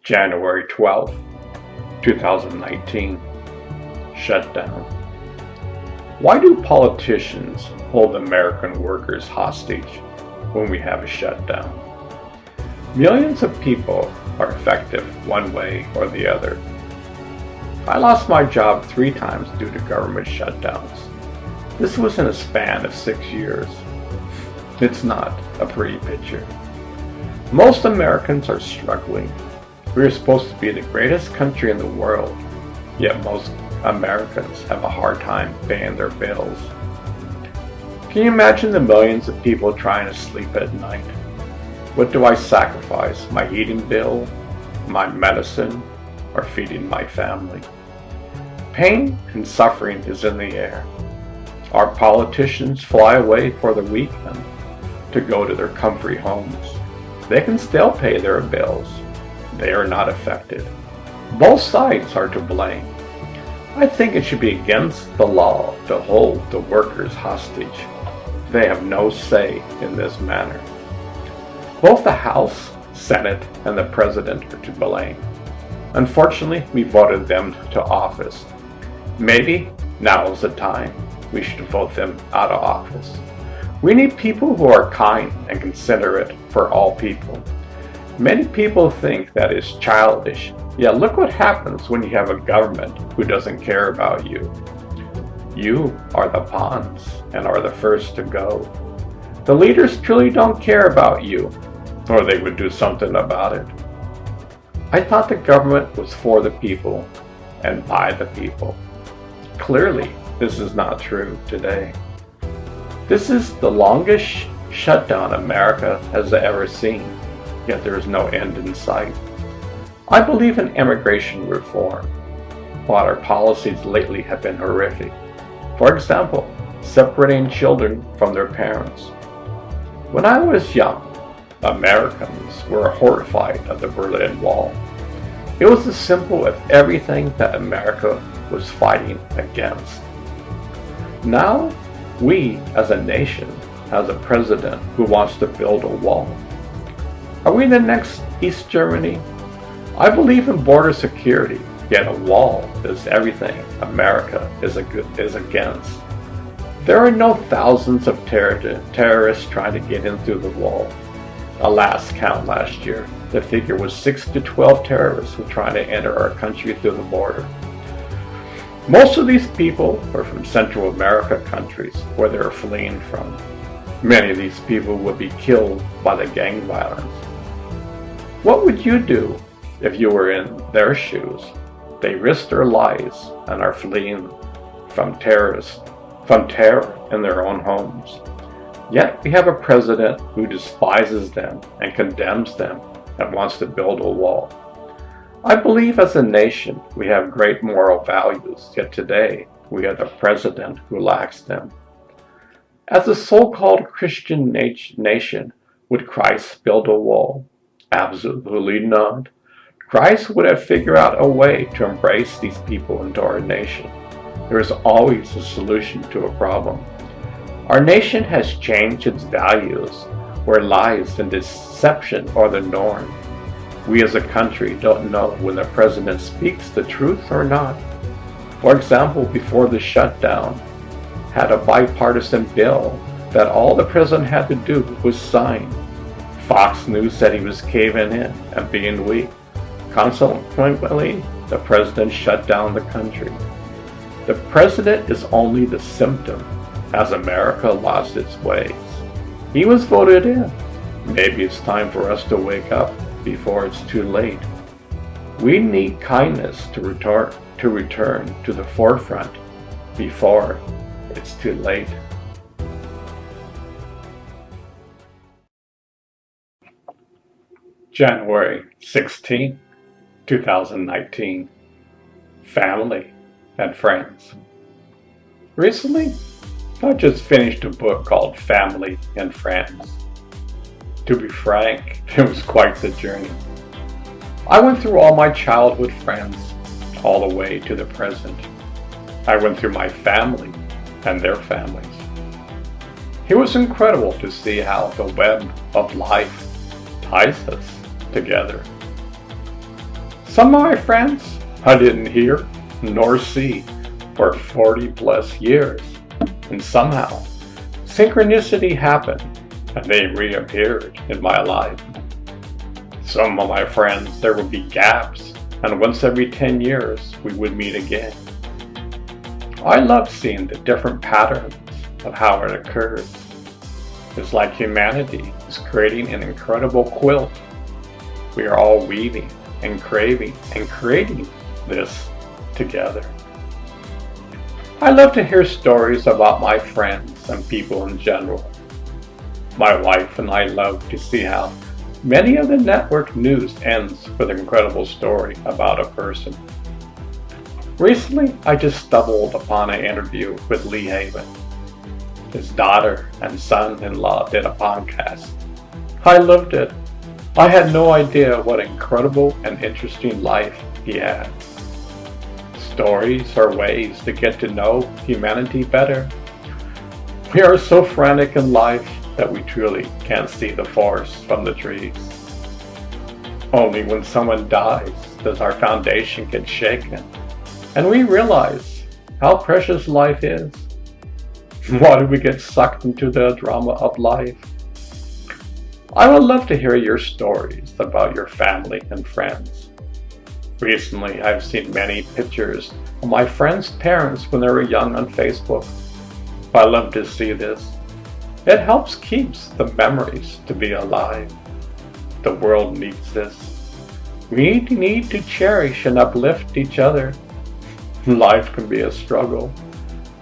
January 12, 2019. Shutdown. Why do politicians hold American workers hostage when we have a shutdown? Millions of people are affected one way or the other. I lost my job 3 times due to government shutdowns. This was in a span of 6 years. It's not a pretty picture. Most Americans are struggling. We are supposed to be the greatest country in the world, yet most Americans have a hard time paying their bills. Can you imagine the millions of people trying to sleep at night? What do I sacrifice? My heating bill, my medicine, or feeding my family? Pain and suffering is in the air. Our politicians fly away for the weekend to go to their comfy homes. They can still pay their bills. They are not affected. Both sides are to blame. I think it should be against the law to hold the workers hostage. They have no say in this matter. Both the House, Senate, and the President are to blame. Unfortunately, we voted them to office. Maybe now is the time we should vote them out of office. We need people who are kind and considerate for all people. Many people think that is childish. Yet look what happens when you have a government who doesn't care about you. You are the pawns and are the first to go. The leaders truly don't care about you, or they would do something about it. I thought the government was for the people and by the people. Clearly, this is not true today. This is the longest shutdown America has ever seen, yet there is no end in sight. I believe in immigration reform, while our policies lately have been horrific. For example, separating children from their parents. When I was young, Americans were horrified of the Berlin Wall. It was the symbol of everything that America was fighting against. Now, we as a nation has a president who wants to build a wall. Are we the next East Germany? I believe in border security, yet a wall is everything America is against. There are no thousands of terrorists trying to get in through the wall. At last count last year, the figure was 6 to 12 terrorists who were trying to enter our country through the border. Most of these people are from Central America countries where they are fleeing from. Many of these people would be killed by the gang violence. What would you do if you were in their shoes? They risk their lives and are fleeing from terror in their own homes. Yet we have a president who despises them and condemns them and wants to build a wall. I believe as a nation we have great moral values, yet today we have a president who lacks them. As a so-called Christian nation, would Christ build a wall? Absolutely not. Christ would have figured out a way to embrace these people into our nation. There is always a solution to a problem. Our nation has changed its values, where lies and deception are the norm. We as a country don't know when the president speaks the truth or not. For example, before the shutdown, had a bipartisan bill that all the president had to do was sign. Fox News said he was caving in and being weak. Consequently, the president shut down the country. The president is only the symptom, as America lost its ways. He was voted in. Maybe it's time for us to wake up before it's too late. We need kindness to return to the forefront before it's too late. January 16, 2019. Family and friends. Recently, I just finished a book called Family and Friends. To be frank, it was quite the journey. I went through all my childhood friends, all the way to the present. I went through my family and their families. It was incredible to see how the web of life ties us together. Some of my friends I didn't hear nor see for 40 plus years, and somehow synchronicity happened and they reappeared in my life. Some of my friends, there would be gaps, and once every 10 years we would meet again. I love seeing the different patterns of how it occurs. It's like humanity is creating an incredible quilt. We are all weaving and craving and creating this together. I love to hear stories about my friends and people in general. My wife and I love to see how many of the network news ends with an incredible story about a person. Recently, I just stumbled upon an interview with Lee Haven. His daughter and son-in-law did a podcast. I loved it. I had no idea what incredible and interesting life he had. Stories are ways to get to know humanity better. We are so frantic in life that we truly can't see the forest from the trees. Only when someone dies does our foundation get shaken, and we realize how precious life is. Why do we get sucked into the drama of life? I would love to hear your stories about your family and friends. Recently, I've seen many pictures of my friends' parents when they were young on Facebook. I love to see this. It helps keeps the memories to be alive. The world needs this. We need to cherish and uplift each other. Life can be a struggle.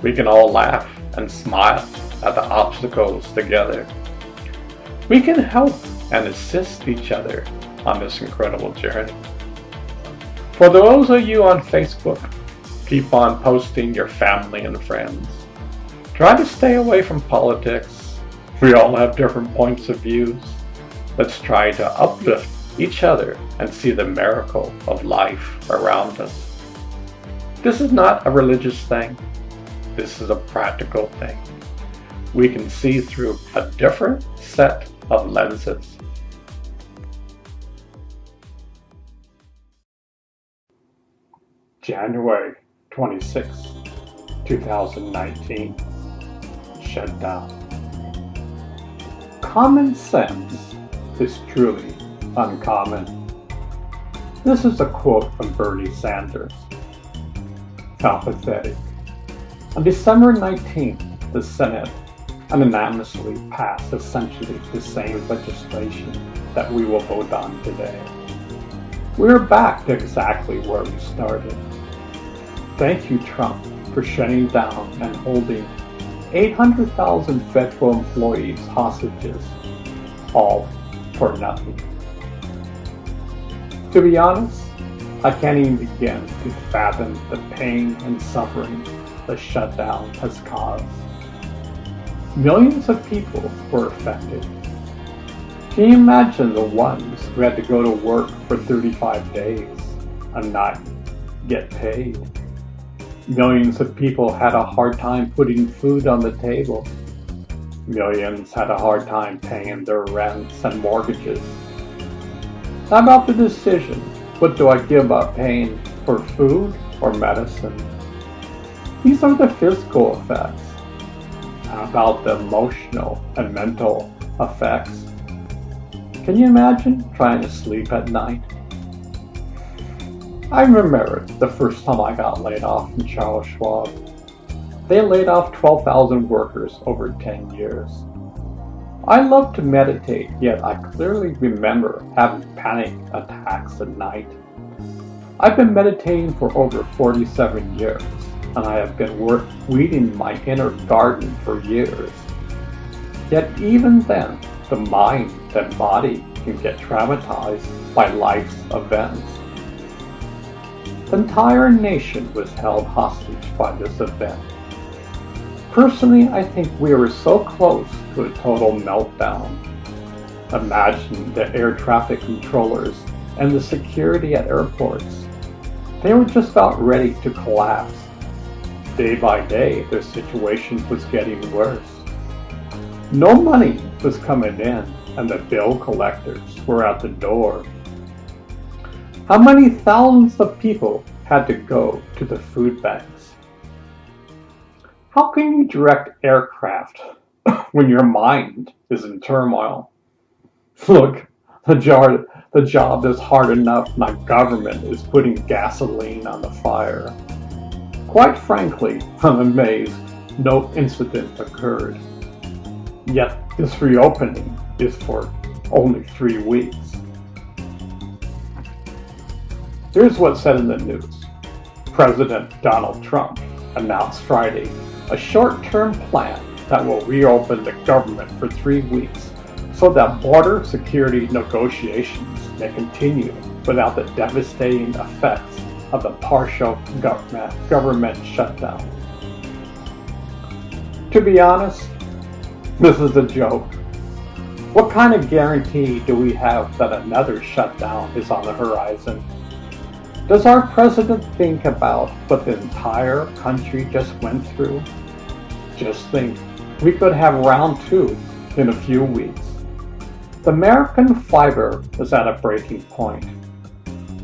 We can all laugh and smile at the obstacles together. We can help and assist each other on this incredible journey. For those of you on Facebook, keep on posting your family and friends. Try to stay away from politics. We all have different points of views. Let's try to uplift each other and see the miracle of life around us. This is not a religious thing. This is a practical thing. We can see through a different set of lenses. January 26, 2019. Shutdown. Common sense is truly uncommon. This is a quote from Bernie Sanders. How pathetic. On December 19th, the Senate unanimously passed essentially the same legislation that we will vote on today. We're back to exactly where we started. Thank you, Trump, for shutting down and holding 800,000 federal employees hostages, all for nothing. To be honest, I can't even begin to fathom the pain and suffering the shutdown has caused. Millions of people were affected. Can you imagine the ones who had to go to work for 35 days and not get paid? Millions of people had a hard time putting food on the table. Millions had a hard time paying their rents and mortgages. How about the decision? What do I give up paying for food or medicine? These are the physical effects. How about the emotional and mental effects? Can you imagine trying to sleep at night? I remember the first time I got laid off from Charles Schwab. They laid off 12,000 workers over 10 years. I love to meditate, yet I clearly remember having panic attacks at night. I've been meditating for over 47 years, and I have been weeding my inner garden for years. Yet even then, the mind and body can get traumatized by life's events. The entire nation was held hostage by this event. Personally, I think we were so close to a total meltdown. Imagine the air traffic controllers and the security at airports. They were just about ready to collapse. Day by day, their situation was getting worse. No money was coming in, and the bill collectors were at the door. How many thousands of people had to go to the food banks? How can you direct aircraft when your mind is in turmoil? Look, the job is hard enough. My government is putting gasoline on the fire. Quite frankly, I'm amazed no incident occurred. Yet this reopening is for only 3 weeks. Here's what's said in the news. President Donald Trump announced Friday a short-term plan that will reopen the government for 3 weeks so that border security negotiations may continue without the devastating effects of the partial government shutdown. To be honest, this is a joke. What kind of guarantee do we have that another shutdown is on the horizon? Does our president think about what the entire country just went through? Just think, we could have round 2 in a few weeks. The American fiber is at a breaking point.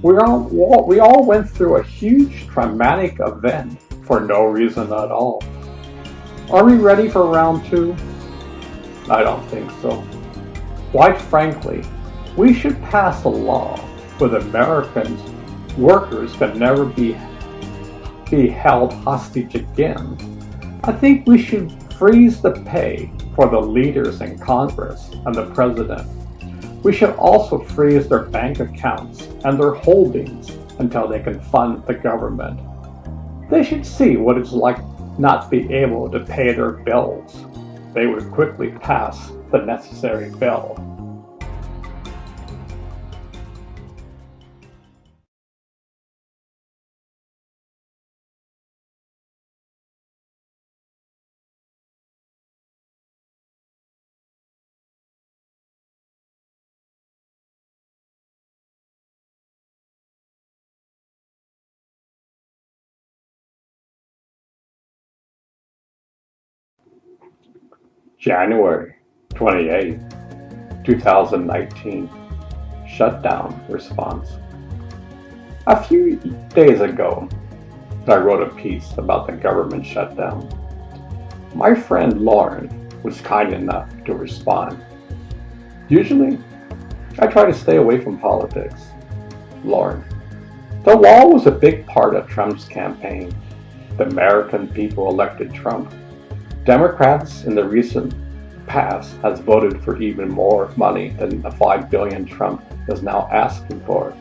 We all went through a huge traumatic event for no reason at all. Are we ready for round 2? I don't think so. Quite frankly, we should pass a law where Americans workers can never be held hostage again. I think we should freeze the pay for the leaders in Congress and the president. We should also freeze their bank accounts and their holdings until they can fund the government. They should see what it's like not to be able to pay their bills. They would quickly pass the necessary bill. January 28, 2019, shutdown response. A few days ago, I wrote a piece about the government shutdown. My friend Lauren was kind enough to respond. Usually, I try to stay away from politics. Lauren, the wall was a big part of Trump's campaign. The American people elected Trump. Democrats in the recent past has voted for even more money than the $5 billion Trump is now asking for.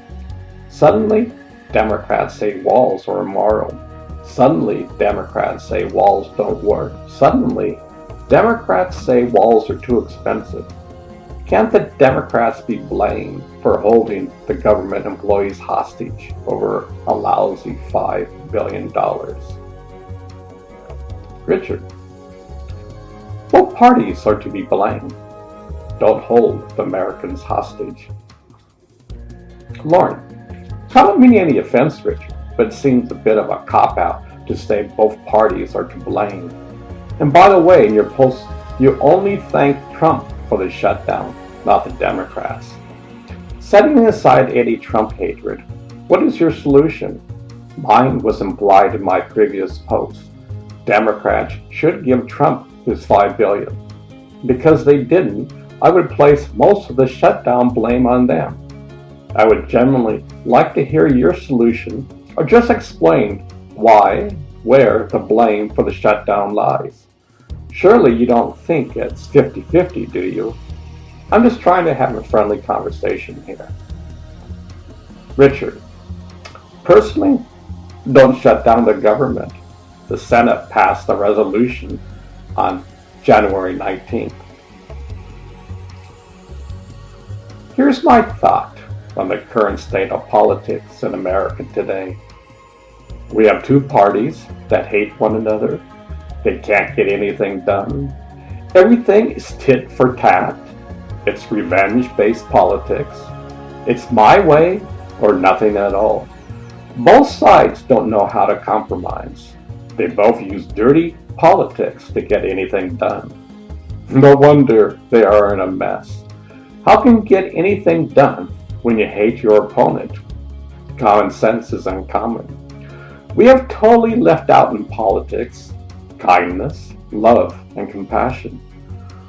Suddenly, Democrats say walls are immoral. Suddenly, Democrats say walls don't work. Suddenly, Democrats say walls are too expensive. Can't the Democrats be blamed for holding the government employees hostage over a lousy $5 billion? Richard, both parties are to be blamed. Don't hold the Americans hostage. Lauren, I don't mean any offense, Richard, but it seems a bit of a cop-out to say both parties are to blame. And by the way, in your post, you only thanked Trump for the shutdown, not the Democrats. Setting aside any Trump hatred, what is your solution? Mine was implied in my previous post. Democrats should give Trump his $5 billion. Because they didn't, I would place most of the shutdown blame on them. I would genuinely like to hear your solution, or just explain where the blame for the shutdown lies. Surely you don't think it's 50-50, do you? I'm just trying to have a friendly conversation here. Richard, personally, don't shut down the government. The Senate passed a resolution on January 19th. Here's my thought on the current state of politics in America today. We have two parties that hate one another. They can't get anything done. Everything is tit for tat. It's revenge-based politics. It's my way or nothing at all. Both sides don't know how to compromise. They both use dirty politics to get anything done. No wonder they are in a mess. How can you get anything done when you hate your opponent? Common sense is uncommon. We have totally left out in politics kindness, love, and compassion.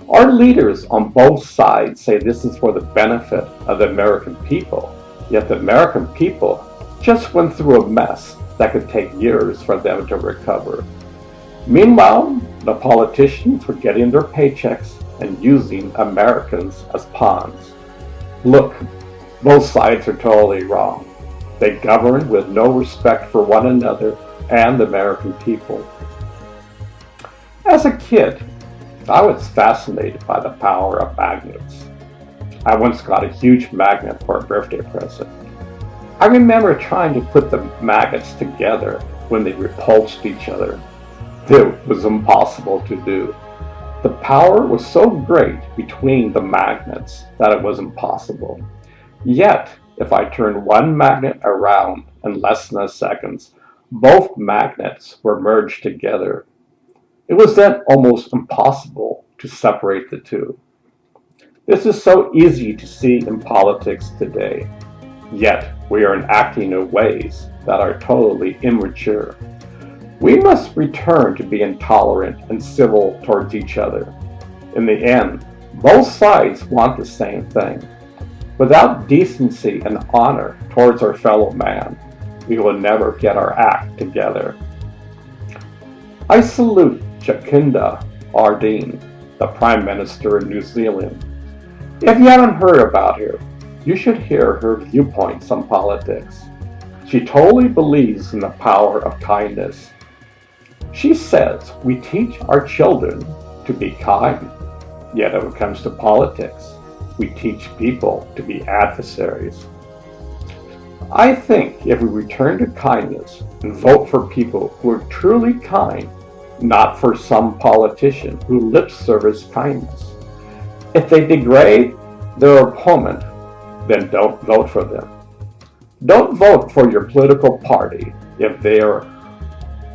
Our leaders on both sides say this is for the benefit of the American people, yet the American people just went through a mess that could take years for them to recover. Meanwhile, the politicians were getting their paychecks and using Americans as pawns. Look, both sides are totally wrong. They govern with no respect for one another and the American people. As a kid, I was fascinated by the power of magnets. I once got a huge magnet for a birthday present. I remember trying to put the magnets together when they repulsed each other. It was impossible to do. The power was so great between the magnets that it was impossible. Yet, if I turned one magnet around in less than a second, both magnets were merged together. It was then almost impossible to separate the two. This is so easy to see in politics today, yet we are acting in ways that are totally immature. We must return to being tolerant and civil towards each other. In the end, both sides want the same thing. Without decency and honor towards our fellow man, we will never get our act together. I salute Jacinda Ardern, the Prime Minister of New Zealand. If you haven't heard about her, you should hear her viewpoints on politics. She totally believes in the power of kindness. She says we teach our children to be kind, yet when it comes to politics, we teach people to be adversaries. I think if we return to kindness and vote for people who are truly kind, not for some politician who lip service kindness. If they degrade their opponent, then don't vote for them. Don't vote for your political party if they are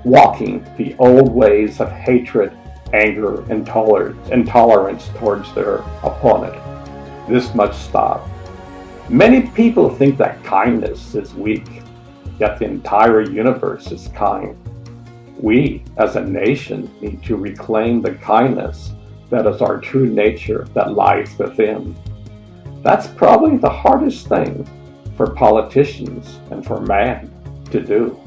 walking the old ways of hatred, anger, and intolerance towards their opponent. This must stop. Many people think that kindness is weak, yet the entire universe is kind. We, as a nation, need to reclaim the kindness that is our true nature that lies within. That's probably the hardest thing for politicians and for man to do.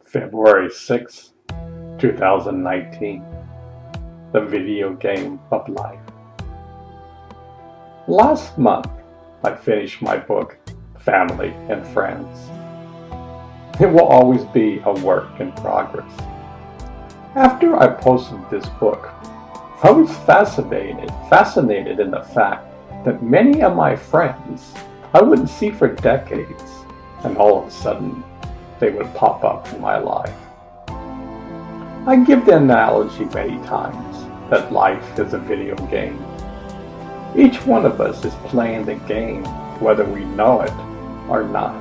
February 6, 2019. The video game of life. Last month, I finished my book, Family and Friends. It will always be a work in progress. After I posted this book, I was fascinated in the fact that many of my friends I wouldn't see for decades, and all of a sudden, they would pop up in my life. I give the analogy many times that life is a video game. Each one of us is playing the game whether we know it or not.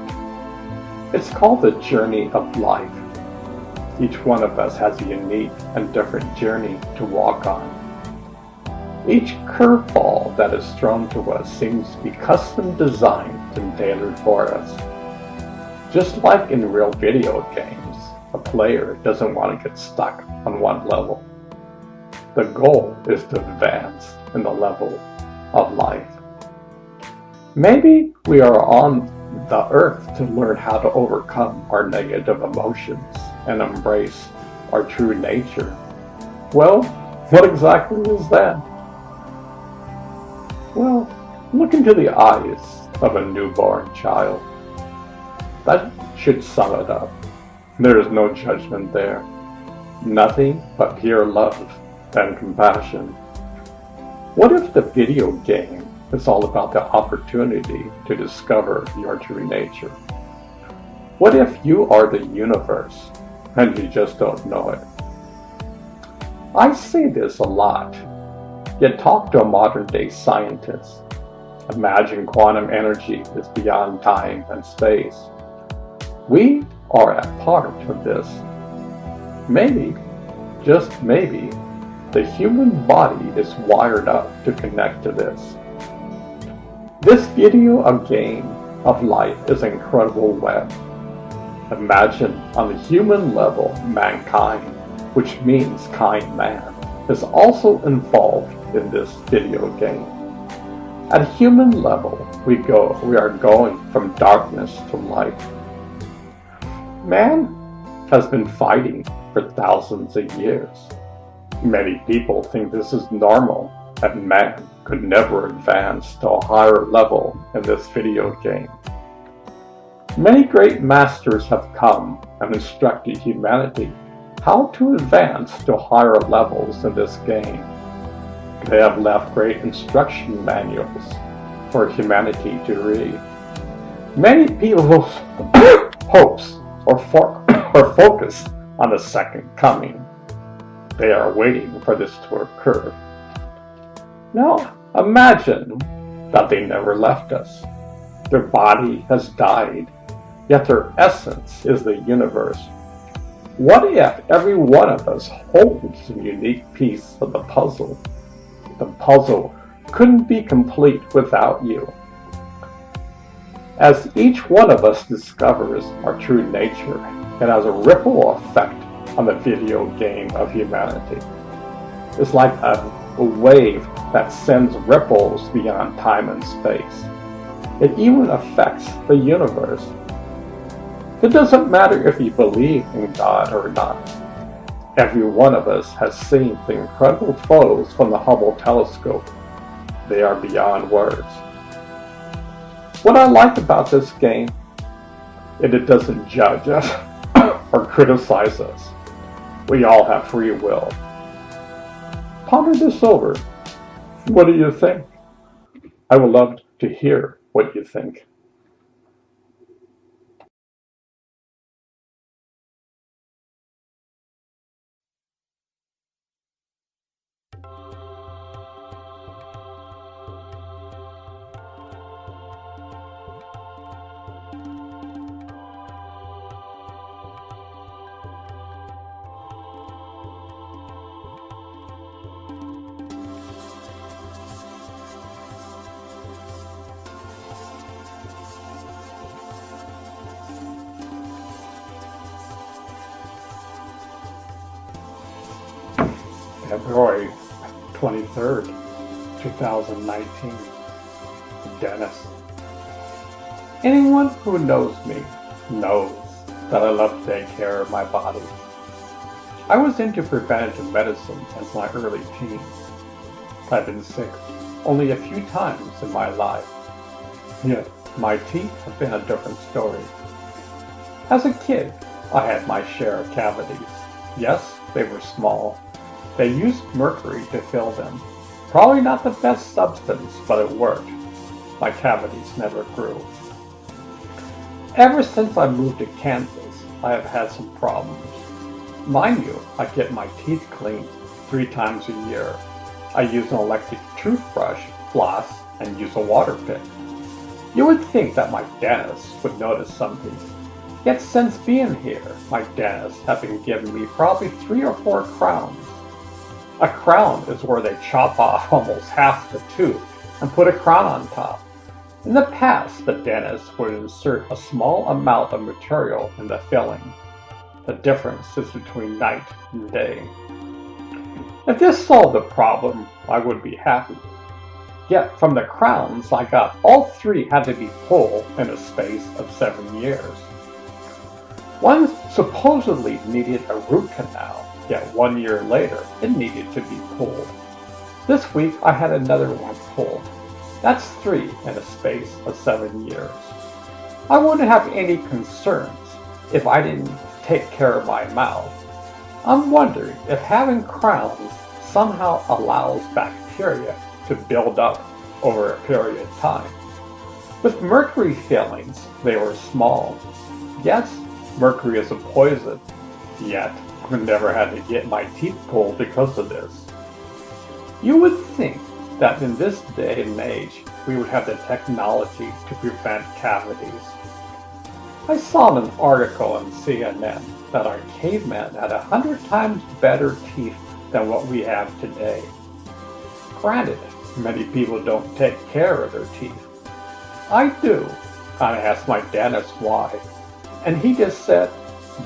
It's called the journey of life. Each one of us has a unique and different journey to walk on. Each curveball that is thrown to us seems to be custom designed and tailored for us. Just like in real video games, a player doesn't want to get stuck on one level. The goal is to advance in the level of life. Maybe we are on the earth to learn how to overcome our negative emotions and embrace our true nature. Well, what exactly is that? Well, look into the eyes of a newborn child. That should sum it up. There is no judgment there. Nothing but pure love and compassion. What if the video game is all about the opportunity to discover your true nature? What if you are the universe and you just don't know it? I say this a lot. Yet talk to a modern day scientist. Imagine quantum energy is beyond time and space. We are a part of this. Maybe, just maybe, the human body is wired up to connect to this. This video game of life is an incredible web. Imagine on the human level, mankind, which means kind man, is also involved in this video game. At human level, we are going from darkness to light. Man has been fighting for thousands of years. Many people think this is normal, and man could never advance to a higher level in this video game. Many great masters have come and instructed humanity how to advance to higher levels in this game. They have left great instruction manuals for humanity to read. Many people's hopes are focused on the second coming. They are waiting for this to occur. Now, imagine that they never left us. Their body has died, yet their essence is the universe. What if every one of us holds a unique piece of the puzzle? The puzzle couldn't be complete without you. As each one of us discovers our true nature, it has a ripple effect on the video game of humanity. It's like a wave that sends ripples beyond time and space. It even affects the universe. It doesn't matter if you believe in God or not. Every one of us has seen the incredible photos from the Hubble telescope. They are beyond words. What I like about this game is it doesn't judge us or criticize us. We all have free will. Ponder this over. What do you think? I would love to hear what you think. February 23rd, 2019. Dennis. Anyone who knows me knows that I love to take care of my body. I was into preventative medicine since my early teens. I've been sick only a few times in my life. Yet my teeth have been a different story. As a kid, I had my share of cavities. Yes, they were small. They used mercury to fill them. Probably not the best substance, but it worked. My cavities never grew. Ever since I moved to Kansas, I have had some problems. Mind you, I get my teeth cleaned 3 times a year. I use an electric toothbrush, floss, and use a water pick. You would think that my dentist would notice something. Yet since being here, my dentist has been giving me probably 3 or 4 crowns. A crown is where they chop off almost half the tooth and put a crown on top. In the past, the dentist would insert a small amount of material in the filling. The difference is between night and day. If this solved the problem, I would be happy. Yet from the crowns I got, all 3 had to be pulled in a space of 7 years. One supposedly needed a root canal, yet 1 year later it needed to be pulled. This week I had another one pulled. That's 3 in a space of 7 years. I wouldn't have any concerns if I didn't take care of my mouth. I'm wondering if having crowns somehow allows bacteria to build up over a period of time. With mercury fillings, they were small. Yes, mercury is a poison, yet I've never had to get my teeth pulled because of this. You would think that in this day and age we would have the technology to prevent cavities. I saw in an article on CNN that our cavemen had 100 times better teeth than what we have today. Granted, many people don't take care of their teeth. I do, and I asked my dentist why, and he just said,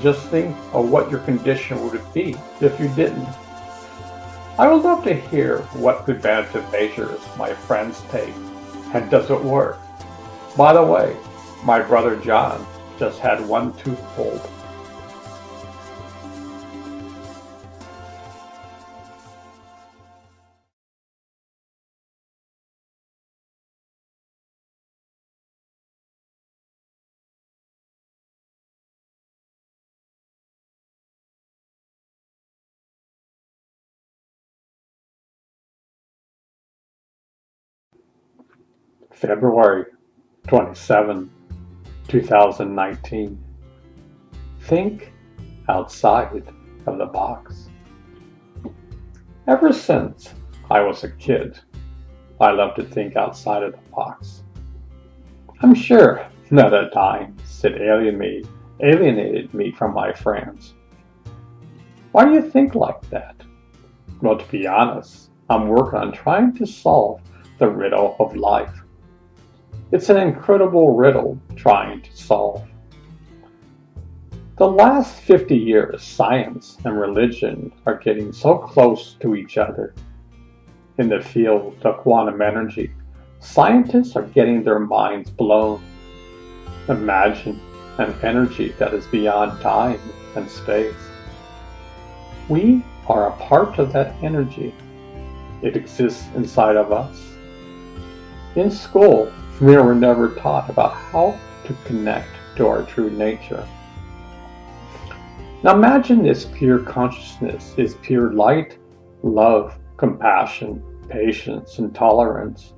just think of what your condition would be if you didn't. I would love to hear what preventative measures my friends take, and does it work? By the way, my brother John just had one tooth pulled. February 27, 2019. Think outside of the box. Ever since I was a kid, I love to think outside of the box. I'm sure that at times it alienated me from my friends. Why do you think like that? Well, to be honest, I'm working on trying to solve the riddle of life. It's an incredible riddle trying to solve. The last 50 years, science and religion are getting so close to each other. In the field of quantum energy, scientists are getting their minds blown. Imagine an energy that is beyond time and space. We are a part of that energy. It exists inside of us. In school, we were never taught about how to connect to our true nature. Now imagine this pure consciousness is pure light, love, compassion, patience, and tolerance.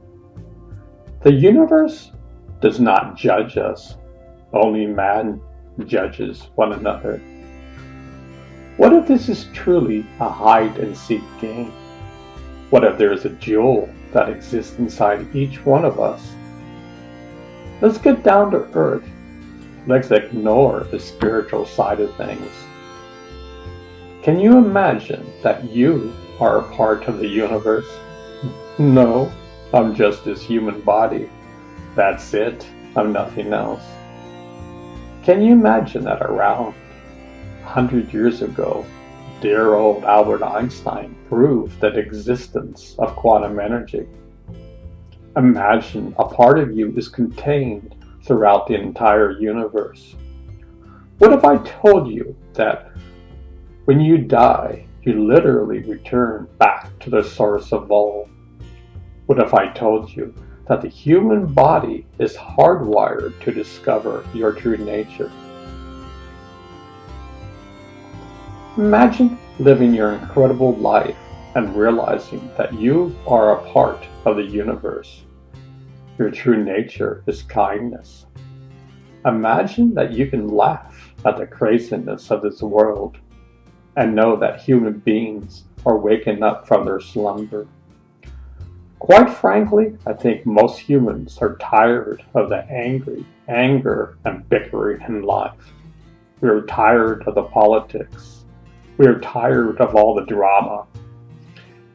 The universe does not judge us. Only man judges one another. What if this is truly a hide and seek game? What if there is a jewel that exists inside each one of us? Let's get down to earth. Let's ignore the spiritual side of things. Can you imagine that you are a part of the universe? No, I'm just this human body. That's it. I'm nothing else. Can you imagine that around 100 years ago, dear old Albert Einstein proved the existence of quantum energy? Imagine a part of you is contained throughout the entire universe. What if I told you that when you die, you literally return back to the source of all? What if I told you that the human body is hardwired to discover your true nature? Imagine living your incredible life and realizing that you are a part of the universe. Your true nature is kindness. Imagine that you can laugh at the craziness of this world and know that human beings are waking up from their slumber. Quite frankly, I think most humans are tired of the anger and bickering in life. We are tired of the politics. We are tired of all the drama.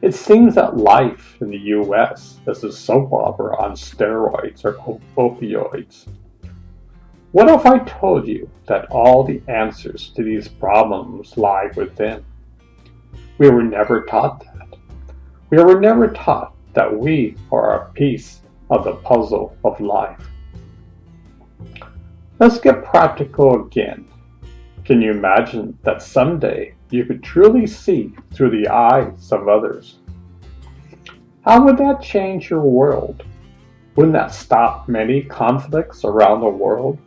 It seems that life in the US is a soap opera on steroids or opioids. What if I told you that all the answers to these problems lie within? We were never taught that. We were never taught that we are a piece of the puzzle of life. Let's get practical again. Can you imagine that someday you could truly see through the eyes of others? How would that change your world? Wouldn't that stop many conflicts around the world?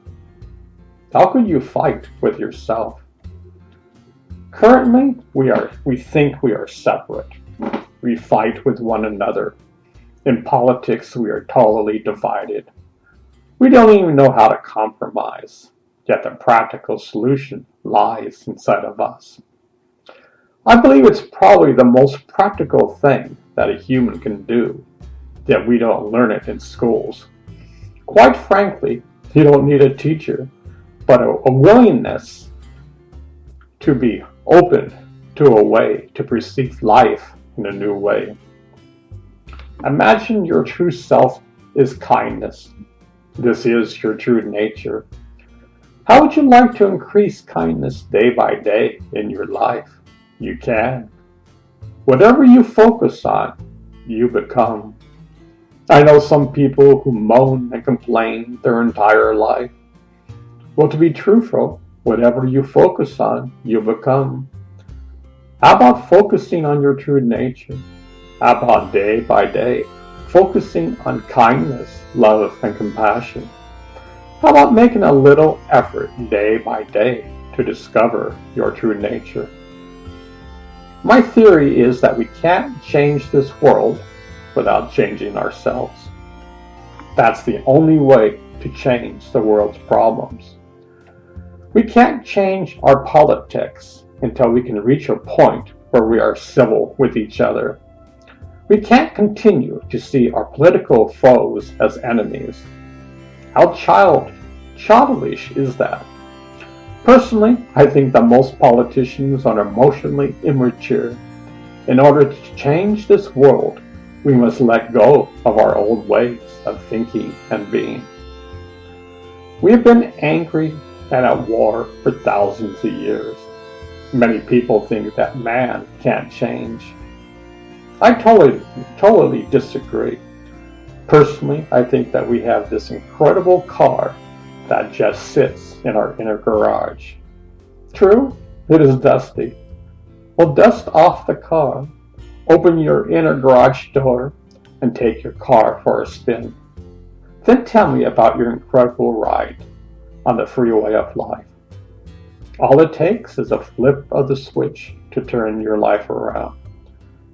How could you fight with yourself? Currently, we think we are separate. We fight with one another. In politics, we are totally divided. We don't even know how to compromise, yet the practical solution lies inside of us. I believe it's probably the most practical thing that a human can do, yet we don't learn it in schools. Quite frankly, you don't need a teacher, but a willingness to be open to a way to perceive life in a new way. Imagine your true self is kindness. This is your true nature. How would you like to increase kindness day by day in your life? You can. Whatever you focus on, you become. I know some people who moan and complain their entire life. Well, to be truthful, whatever you focus on, you become. How about focusing on your true nature? How about day by day, focusing on kindness, love, and compassion? How about making a little effort day by day to discover your true nature? My theory is that we can't change this world without changing ourselves. That's the only way to change the world's problems. We can't change our politics until we can reach a point where we are civil with each other. We can't continue to see our political foes as enemies. How childish is that? Personally, I think that most politicians are emotionally immature. In order to change this world, we must let go of our old ways of thinking and being. We have been angry and at war for thousands of years. Many people think that man can't change. I totally disagree. Personally, I think that we have this incredible car that just sits in our inner garage. True, it is dusty. Well, dust off the car, open your inner garage door, and take your car for a spin. Then tell me about your incredible ride on the freeway of life. All it takes is a flip of the switch to turn your life around.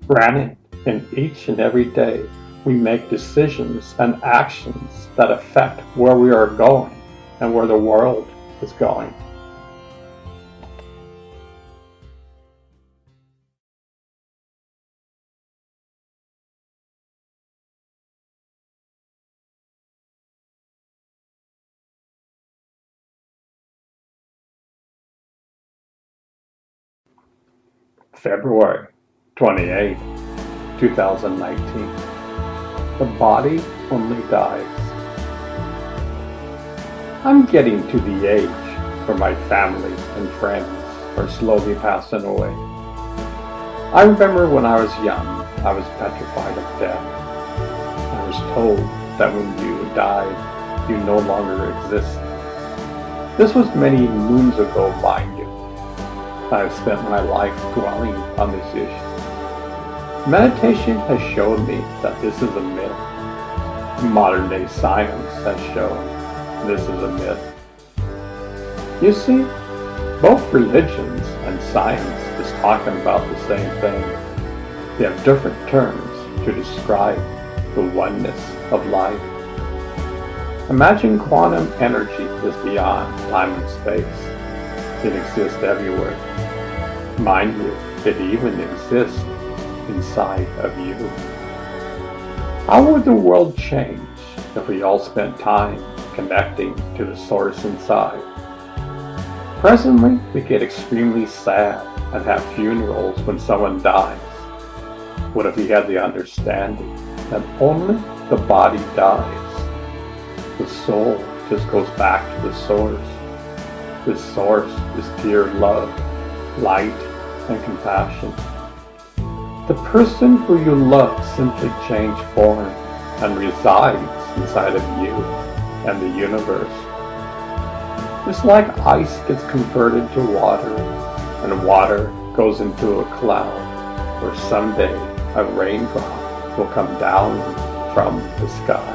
Granted, in each and every day, we make decisions and actions that affect where we are going and where the world is going. February 28, 2019. The body only dies. I'm getting to the age where my family and friends are slowly passing away. I remember when I was young, I was petrified of death. I was told that when you died, you no longer existed. This was many moons ago, mind you. I've spent my life dwelling on this issue. Meditation has shown me that this is a myth. Modern day science has shown this is a myth. You see, both religions and science is talking about the same thing. They have different terms to describe the oneness of life. Imagine quantum energy is beyond time and space. It exists everywhere. Mind you, it even exists inside of you. How would the world change if we all spent time connecting to the source inside? Presently, we get extremely sad and have funerals when someone dies. What if we had the understanding that only the body dies? The soul just goes back to the source. This source is pure love, light, and compassion. The person who you love simply changes form and resides inside of you and the universe. It's like ice gets converted to water, and water goes into a cloud, where someday a raindrop will come down from the sky.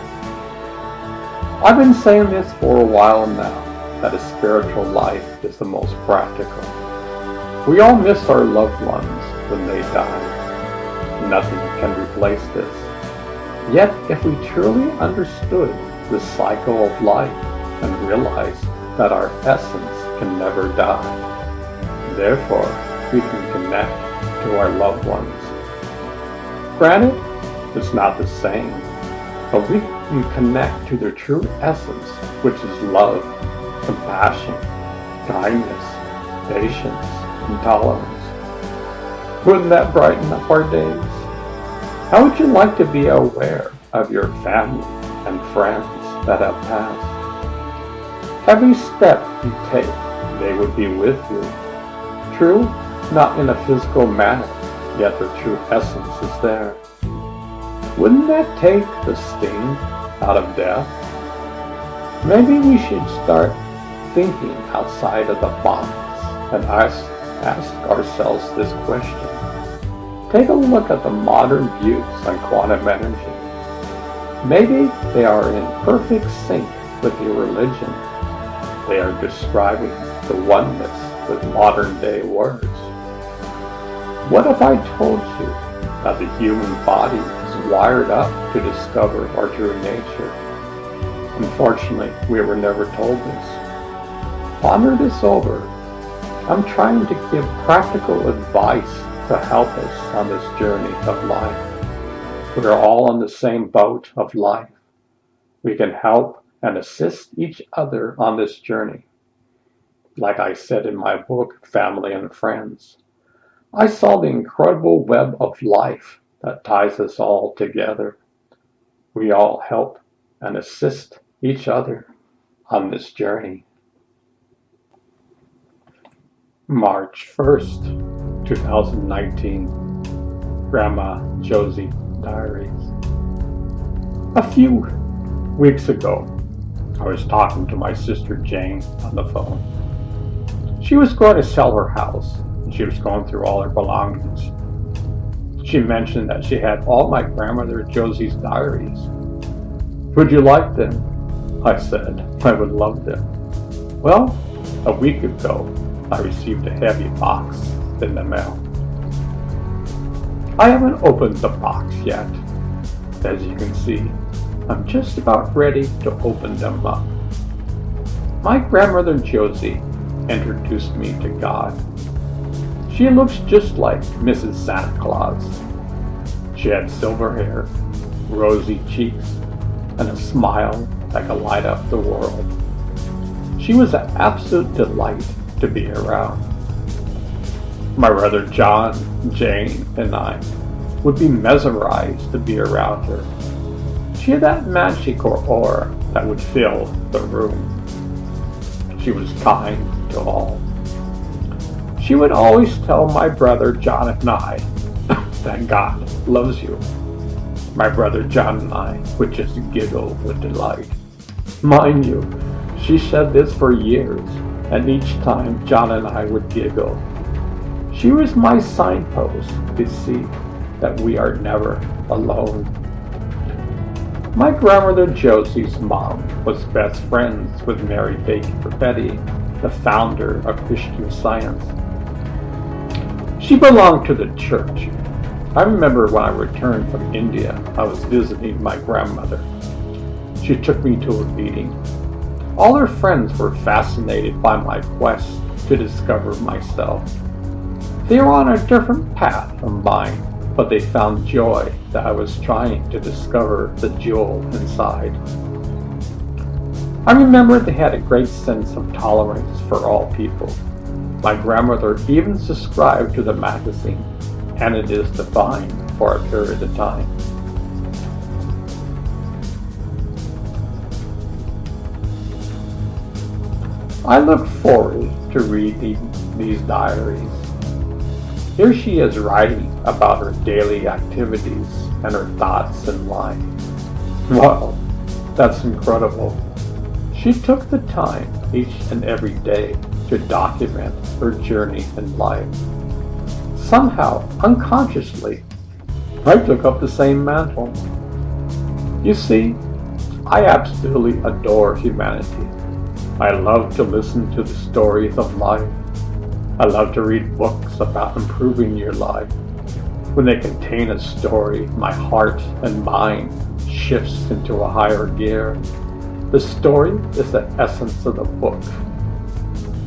I've been saying this for a while now, that a spiritual life is the most practical. We all miss our loved ones when they die. Nothing can replace this. Yet, if we truly understood the cycle of life and realized that our essence can never die, therefore we can connect to our loved ones. Granted, it's not the same, but we can connect to their true essence, which is love, compassion, kindness, patience, and tolerance. Wouldn't that brighten up our days? How would you like to be aware of your family and friends that have passed? Every step you take, they would be with you. True, not in a physical manner, yet their true essence is there. Wouldn't that take the sting out of death? Maybe we should start thinking outside of the box and ask ourselves this question. Take a look at the modern views on quantum energy. Maybe they are in perfect sync with your religion. They are describing the oneness with modern day words. What if I told you that the human body is wired up to discover our true nature? Unfortunately, we were never told this. Ponder this over. I'm trying to give practical advice to help us on this journey of life. We are all on the same boat of life. We can help and assist each other on this journey. Like I said in my book, Family and Friends, I saw the incredible web of life that ties us all together. We all help and assist each other on this journey. March 1st, 2019, Grandma Josie Diaries. A few weeks ago, I was talking to my sister Jane on the phone. She was going to sell her house, and she was going through all her belongings. She mentioned that she had all my grandmother Josie's diaries. Would you like them? I said, I would love them. Well, a week ago, I received a heavy box in the mail. I haven't opened the box yet. As you can see, I'm just about ready to open them up. My grandmother Josie introduced me to God. She looks just like Mrs. Santa Claus. She had silver hair, rosy cheeks, and a smile that could light up the world. She was an absolute delight to be around. My brother John, Jane, and I would be mesmerized to be around her. She had that magical aura that would fill the room. She was kind to all. She would always tell my brother John and I that God loves you. My brother John and I would just giggle with delight. Mind you, she said this for years, and each time John and I would giggle. She was my signpost to see that we are never alone. My grandmother Josie's mom was best friends with Mary Baker Betty, the founder of Christian Science. She belonged to the church. I remember when I returned from India, I was visiting my grandmother. She took me to a meeting. All her friends were fascinated by my quest to discover myself. They were on a different path from mine, but they found joy that I was trying to discover the jewel inside. I remember they had a great sense of tolerance for all people. My grandmother even subscribed to the magazine, and it is divine for a period of time. I look forward to reading these diaries. Here she is writing about her daily activities and her thoughts in life. Wow, that's incredible. She took the time each and every day to document her journey in life. Somehow, unconsciously, I took up the same mantle. You see, I absolutely adore humanity. I love to listen to the stories of life. I love to read books about improving your life. When they contain a story, my heart and mind shifts into a higher gear. The story is the essence of the book.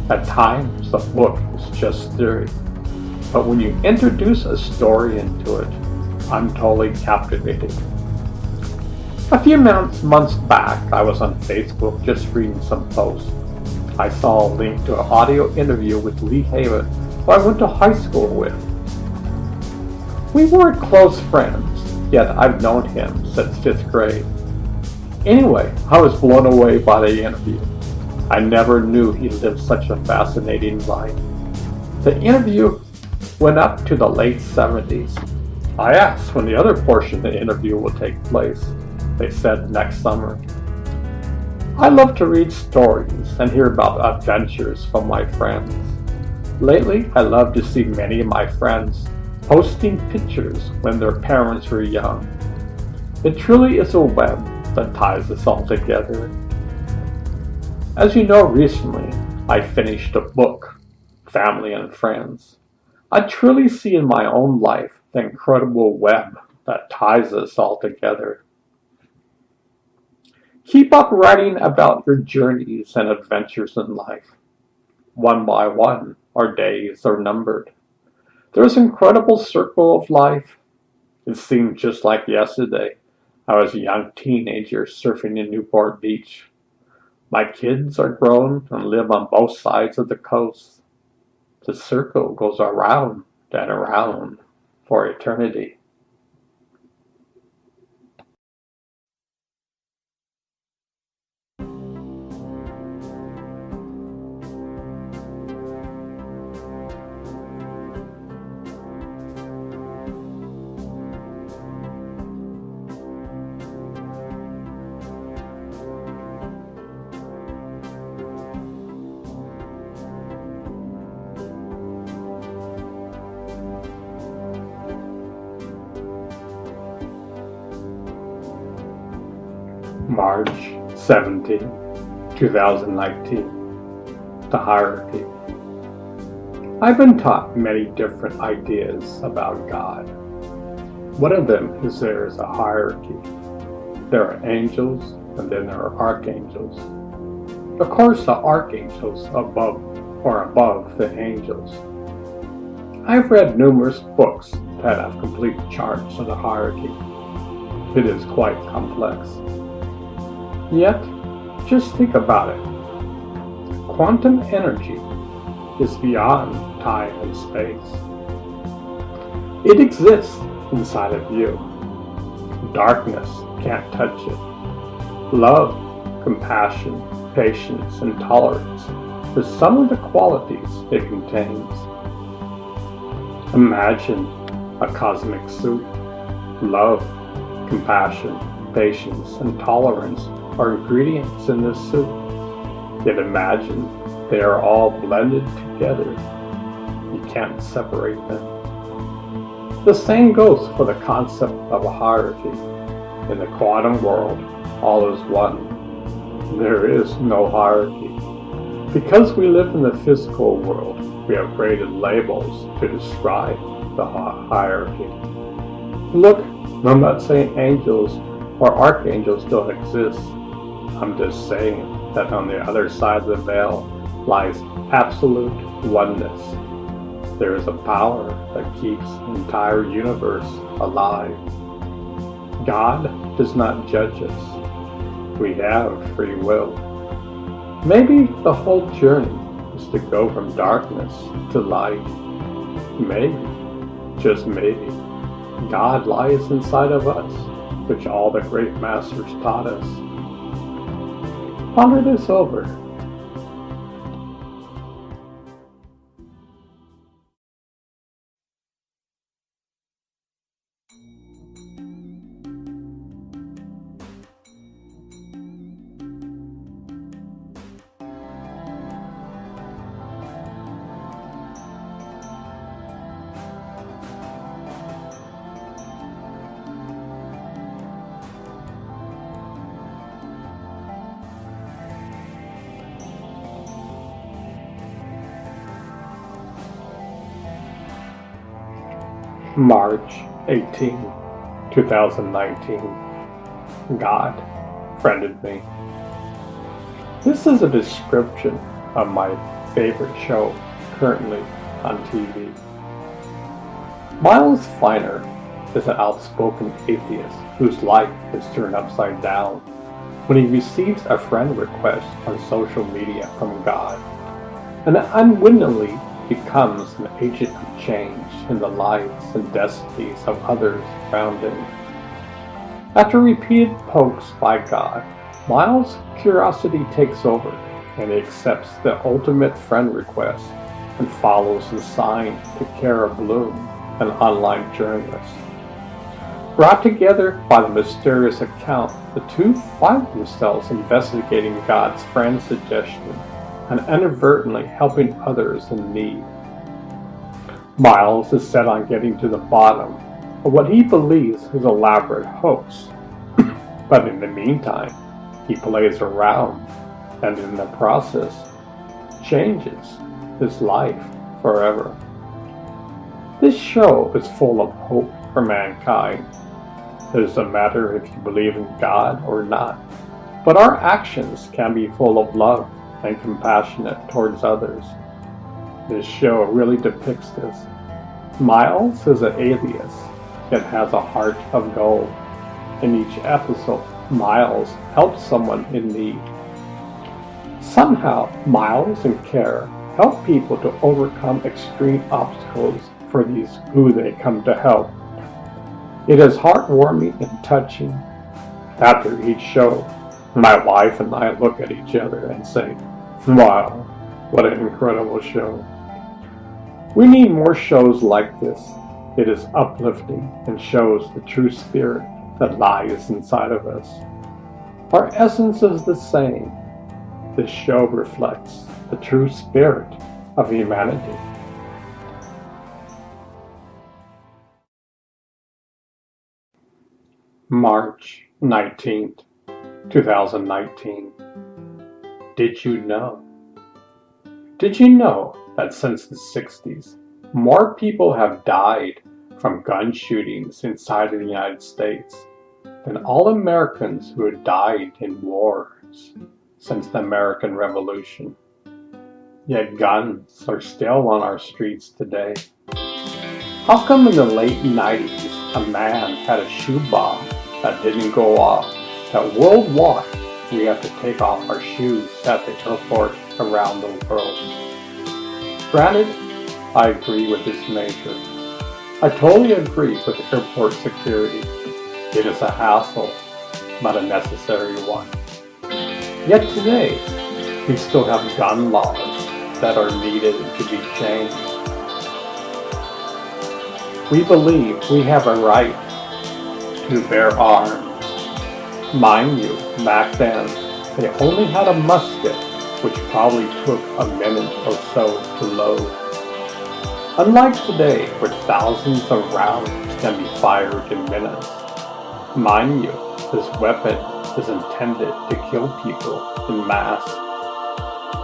At times, the book is just theory. But when you introduce a story into it, I'm totally captivated. A few months back, I was on Facebook just reading some posts. I saw a link to an audio interview with Lee Haven, who I went to high school with. We weren't close friends, yet I've known him since 5th grade. Anyway, I was blown away by the interview. I never knew he lived such a fascinating life. The interview went up to the late 70s. I asked when the other portion of the interview will take place. They said next summer. I love to read stories and hear about adventures from my friends. Lately, I love to see many of my friends posting pictures when their parents were young. It truly is a web that ties us all together. As you know, recently, I finished a book, Family and Friends. I truly see in my own life the incredible web that ties us all together. Keep up writing about your journeys and adventures in life. One by one, our days are numbered. There's an incredible circle of life. It seemed just like yesterday. I was a young teenager surfing in Newport Beach. My kids are grown and live on both sides of the coast. The circle goes around and around for eternity. March 17, 2019. The hierarchy. I've been taught many different ideas about God. One of them is there is a hierarchy. There are angels and then there are archangels. Of course, the archangels are above the angels. I've read numerous books that have complete charts of the hierarchy. It is quite complex. Yet, just think about it. Quantum energy is beyond time and space. It exists inside of you. Darkness can't touch it. Love, compassion, patience, and tolerance are some of the qualities it contains. Imagine a cosmic soup. Love, compassion, patience, and tolerance are ingredients in this soup. Yet imagine they are all blended together. You can't separate them. The same goes for the concept of a hierarchy. In the quantum world, all is one. There is no hierarchy. Because we live in the physical world, we have created labels to describe the hierarchy. Look, I'm not saying angels or archangels don't exist. I'm just saying that on the other side of the veil lies absolute oneness. There is a power that keeps the entire universe alive. God does not judge us. We have free will. Maybe the whole journey is to go from darkness to light. Maybe, just maybe, God lies inside of us, which all the great masters taught us. Ponder this over. March 18, 2019. God friended me. This is a description of my favorite show currently on TV. Miles Feiner is an outspoken atheist whose life is turned upside down when he receives a friend request on social media from God, and unwittingly becomes an agent of change in the lives and destinies of others around him. After repeated pokes by God, Miles' curiosity takes over, and he accepts the ultimate friend request and follows the sign to Cara Bloom, an online journalist. Brought together by the mysterious account, the two find themselves investigating God's friend's suggestion and inadvertently helping others in need. Miles is set on getting to the bottom of what he believes is an elaborate hoax, but in the meantime, he plays around and in the process changes his life forever. This show is full of hope for mankind. It doesn't matter if you believe in God or not, but our actions can be full of love and compassionate towards others. This show really depicts this. Miles is an atheist, yet has a heart of gold. In each episode, Miles helps someone in need. Somehow, Miles and Cara help people to overcome extreme obstacles for these who they come to help. It is heartwarming and touching. After each show, my wife and I look at each other and say, "Wow, what an incredible show." We need more shows like this. It is uplifting and shows the true spirit that lies inside of us. Our essence is the same. This show reflects the true spirit of humanity. March 19th, 2019. Did you know? Did you know that since the 60s, more people have died from gun shootings inside of the United States than all Americans who had died in wars since the American Revolution? Yet guns are still on our streets today. How come in the late 90s a man had a shoe bomb that didn't go off, that worldwide we have to take off our shoes at the airport around the world? Granted, I agree with this measure. I totally agree with airport security. It is a hassle, but a necessary one. Yet today, we still have gun laws that are needed to be changed. We believe we have a right to bear arms. Mind you, back then, they only had a musket, which probably took a minute or so to load. Unlike today, where thousands of rounds can be fired in minutes. Mind you, this weapon is intended to kill people in mass.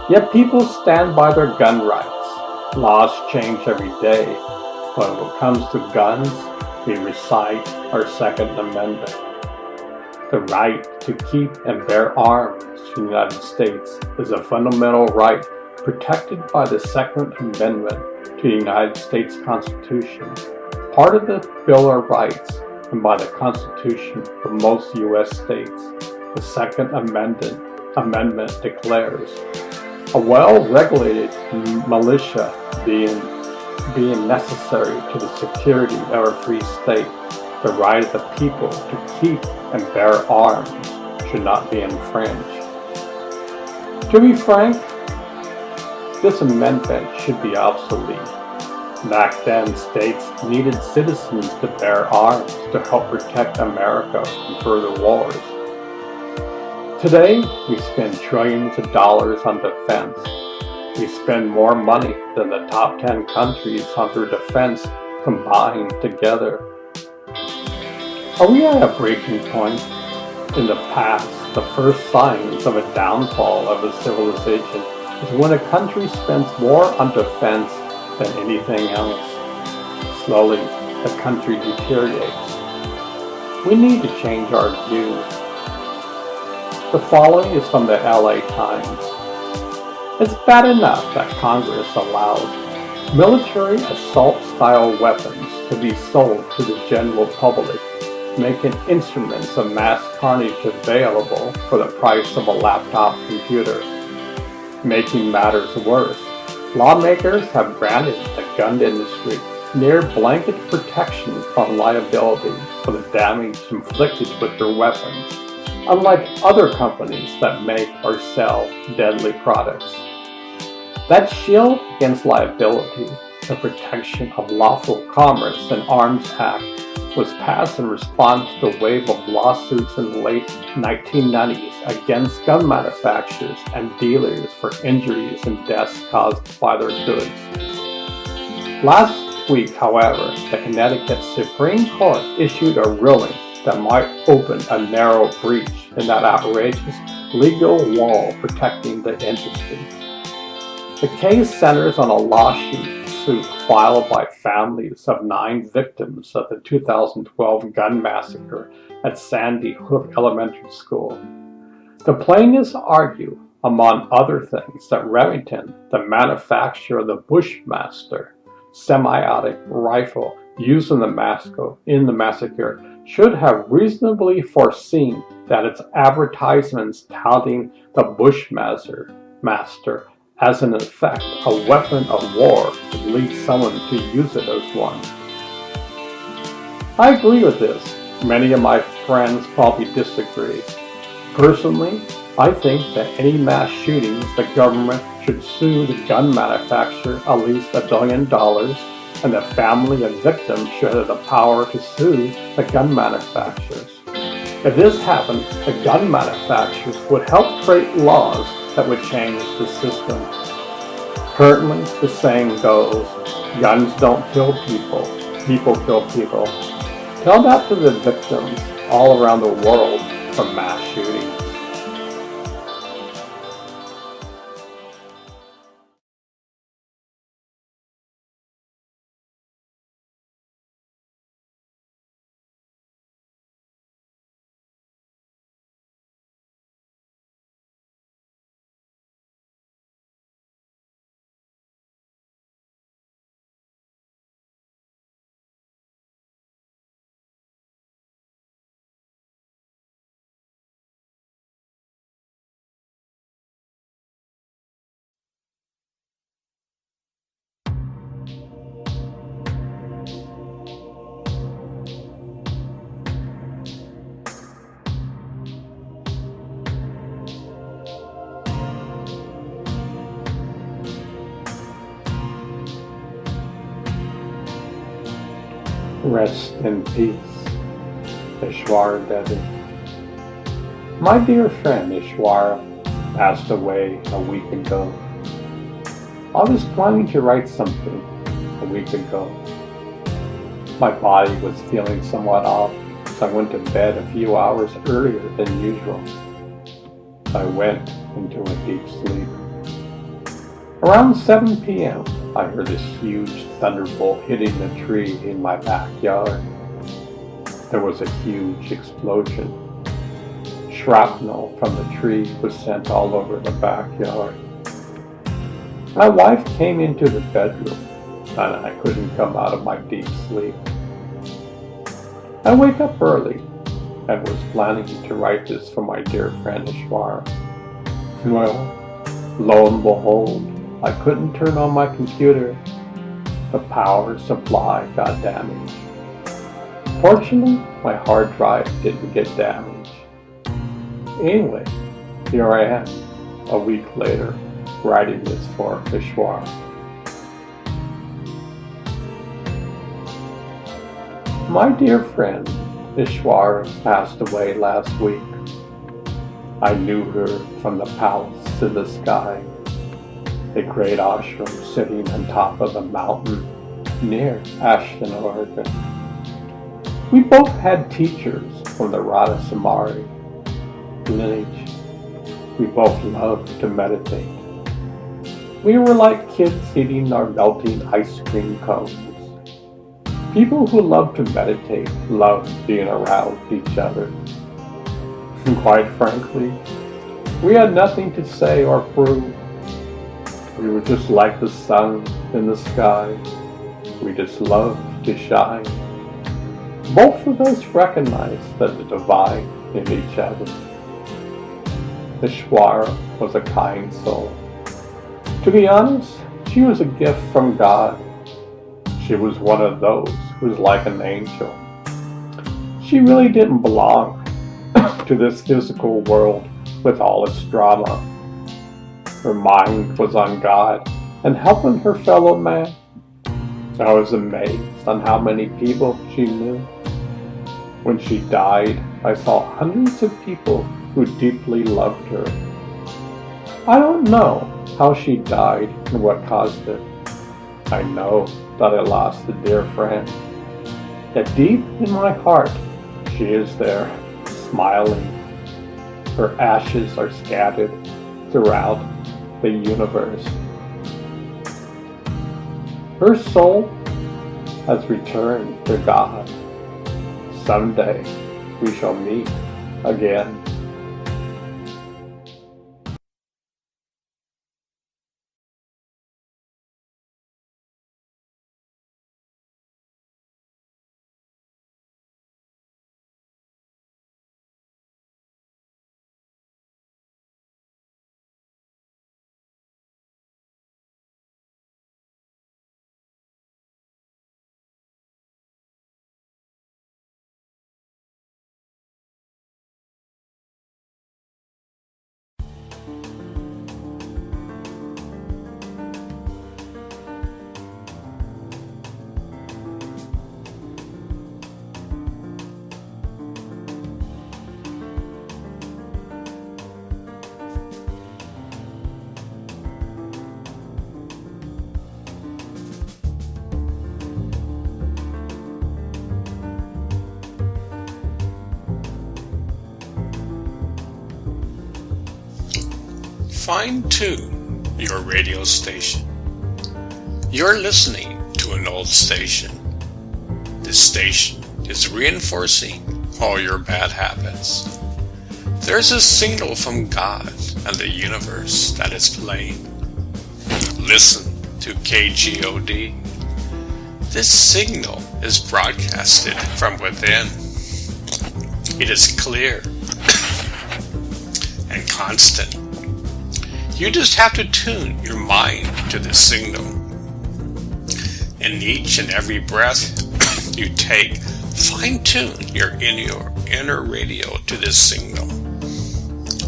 Yet people stand by their gun rights. Laws change every day. But when it comes to guns, we recite our Second Amendment. The right to keep and bear arms in the United States is a fundamental right protected by the Second Amendment to the United States Constitution, part of the Bill of Rights, and by the Constitution of most U.S. states. The Second Amendment declares a well-regulated militia being necessary to the security of our free state. The right of the people to keep and bear arms should not be infringed. To be frank, this amendment should be obsolete. Back then, states needed citizens to bear arms to help protect America from further wars. Today, we spend trillions of dollars on defense. We spend more money than the top 10 countries on their defense combined together. Are we at a breaking point? In the past, the first signs of a downfall of a civilization is when a country spends more on defense than anything else. Slowly, the country deteriorates. We need to change our view. The following is from the LA Times. It's bad enough that Congress allowed Military assault-style weapons to be sold to the general public, making instruments of mass carnage available for the price of a laptop computer. Making matters worse, lawmakers have granted the gun industry near blanket protection from liability for the damage inflicted with their weapons, unlike other companies that make or sell deadly products. That shield against liability, the Protection of Lawful Commerce and Arms Act, was passed in response to a wave of lawsuits in the late 1990s against gun manufacturers and dealers for injuries and deaths caused by their goods. Last week, however, the Connecticut Supreme Court issued a ruling that might open a narrow breach in that outrageous legal wall protecting the industry. The case centers on a lawsuit filed by families of 9 victims of the 2012 gun massacre at Sandy Hook Elementary School. The plaintiffs argue, among other things, that Remington, the manufacturer of the Bushmaster semi-automatic rifle used in the massacre, should have reasonably foreseen that its advertisements touting the Bushmaster as in effect a weapon of war would lead someone to use it as one. I agree with this. Many of my friends probably disagree. Personally, I think that any mass shootings, the government should sue the gun manufacturer at least $1 billion, and the family of victims should have the power to sue the gun manufacturers. If this happened, the gun manufacturers would help create laws that would change the system. Currently, the saying goes, guns don't kill people, people kill people. Tell that to the victims all around the world from mass shootings. Rest in peace, Ishwara Devi. My dear friend Ishwara passed away a week ago. I was planning to write something a week ago. My body was feeling somewhat off, so I went to bed a few hours earlier than usual. I went into a deep sleep. Around 7 p.m., I heard this huge thunderbolt hitting the tree in my backyard. There was a huge explosion. Shrapnel from the tree was sent all over the backyard. My wife came into the bedroom, and I couldn't come out of my deep sleep. I wake up early and was planning to write this for my dear friend Ishwara. Well, lo and behold, I couldn't turn on my computer. The power supply got damaged. Fortunately, my hard drive didn't get damaged. Anyway, here I am, a week later, writing this for Ishwara. My dear friend Ishwara passed away last week. I knew her from the palace in the sky, a great ashram sitting on top of a mountain near Ashton, Oregon. We both had teachers from the Radha Samari lineage. We both loved to meditate. We were like kids eating our melting ice cream cones. People who love to meditate love being around each other. And quite frankly, we had nothing to say or prove. We were just like the sun in the sky. We just loved to shine. Both of us recognized the divine in each other. Ishwara was a kind soul. To be honest, she was a gift from God. She was one of those who was like an angel. She really didn't belong to this physical world with all its drama. Her mind was on God and helping her fellow man. I was amazed on how many people she knew. When she died, I saw hundreds of people who deeply loved her. I don't know how she died and what caused it. I know that I lost a dear friend. Yet deep in my heart, she is there, smiling. Her ashes are scattered throughout the universe. Her soul has returned to God. Someday we shall meet again. Fine-tune your radio station. You're listening to an old station. This station is reinforcing all your bad habits. There's a signal from God and the universe that is playing. Listen to KGOD. This signal is broadcasted from within. It is clear and constant. You just have to tune your mind to this signal. In each and every breath you take, fine-tune your inner radio to this signal.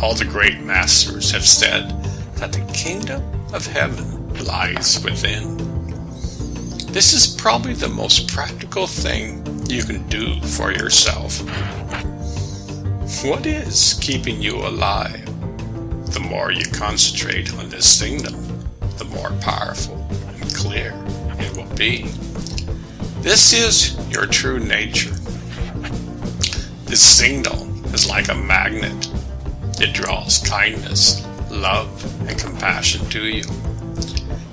All the great masters have said that the kingdom of heaven lies within. This is probably the most practical thing you can do for yourself. What is keeping you alive? The more you concentrate on this signal, the more powerful and clear it will be. This is your true nature. This signal is like a magnet. It draws kindness, love, and compassion to you.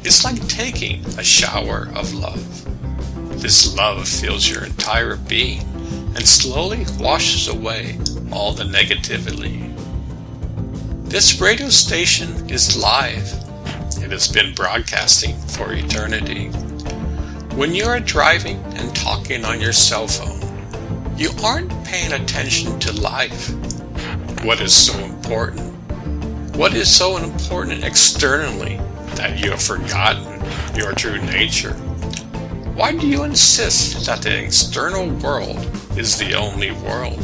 It's like taking a shower of love. This love fills your entire being and slowly washes away all the negativity. This radio station is live. It has been broadcasting for eternity. When you are driving and talking on your cell phone, you aren't paying attention to life. What is so important? What is so important externally that you have forgotten your true nature? Why do you insist that the external world is the only world?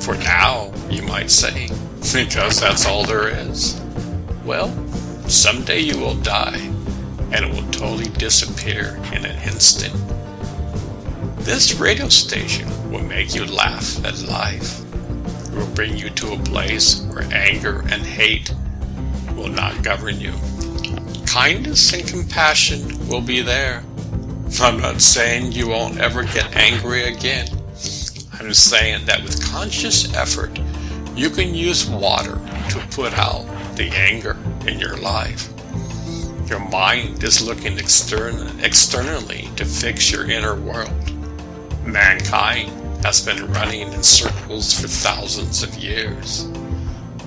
For now, you might say, because that's all there is. Well, someday you will die, and it will totally disappear in an instant. This radio station will make you laugh at life. It will bring you to a place where anger and hate will not govern you. Kindness and compassion will be there. I'm not saying you won't ever get angry again. I'm saying that with conscious effort, you can use water to put out the anger in your life. Your mind is looking externally to fix your inner world. Mankind has been running in circles for thousands of years.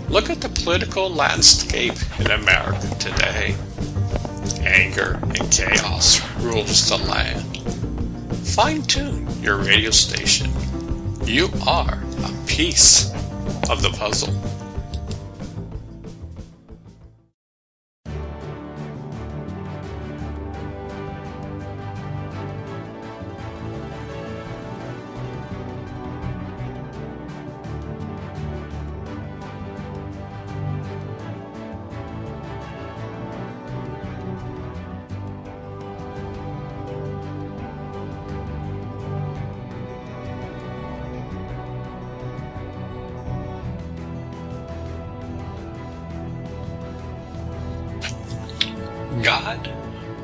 Look at the political landscape in America today. Anger and chaos rules the land. Fine-tune your radio station. You are a piece of the puzzle. God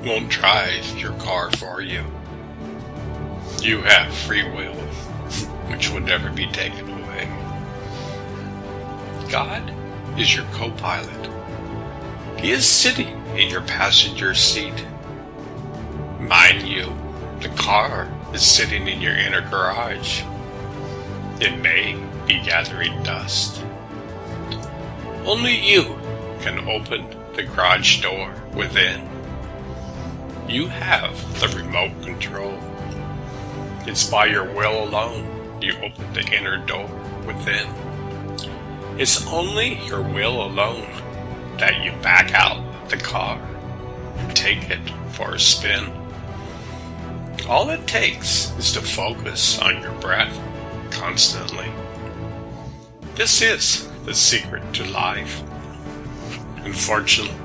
won't drive your car for you. You have free will, which will never be taken away. God is your co-pilot. He is sitting in your passenger seat. Mind you, the car is sitting in your inner garage. It may be gathering dust. Only you can open the garage door within. You have the remote control. It's by your will alone you open the inner door within. It's only your will alone that you back out the car and take it for a spin. All it takes is to focus on your breath constantly. This is the secret to life. Unfortunately,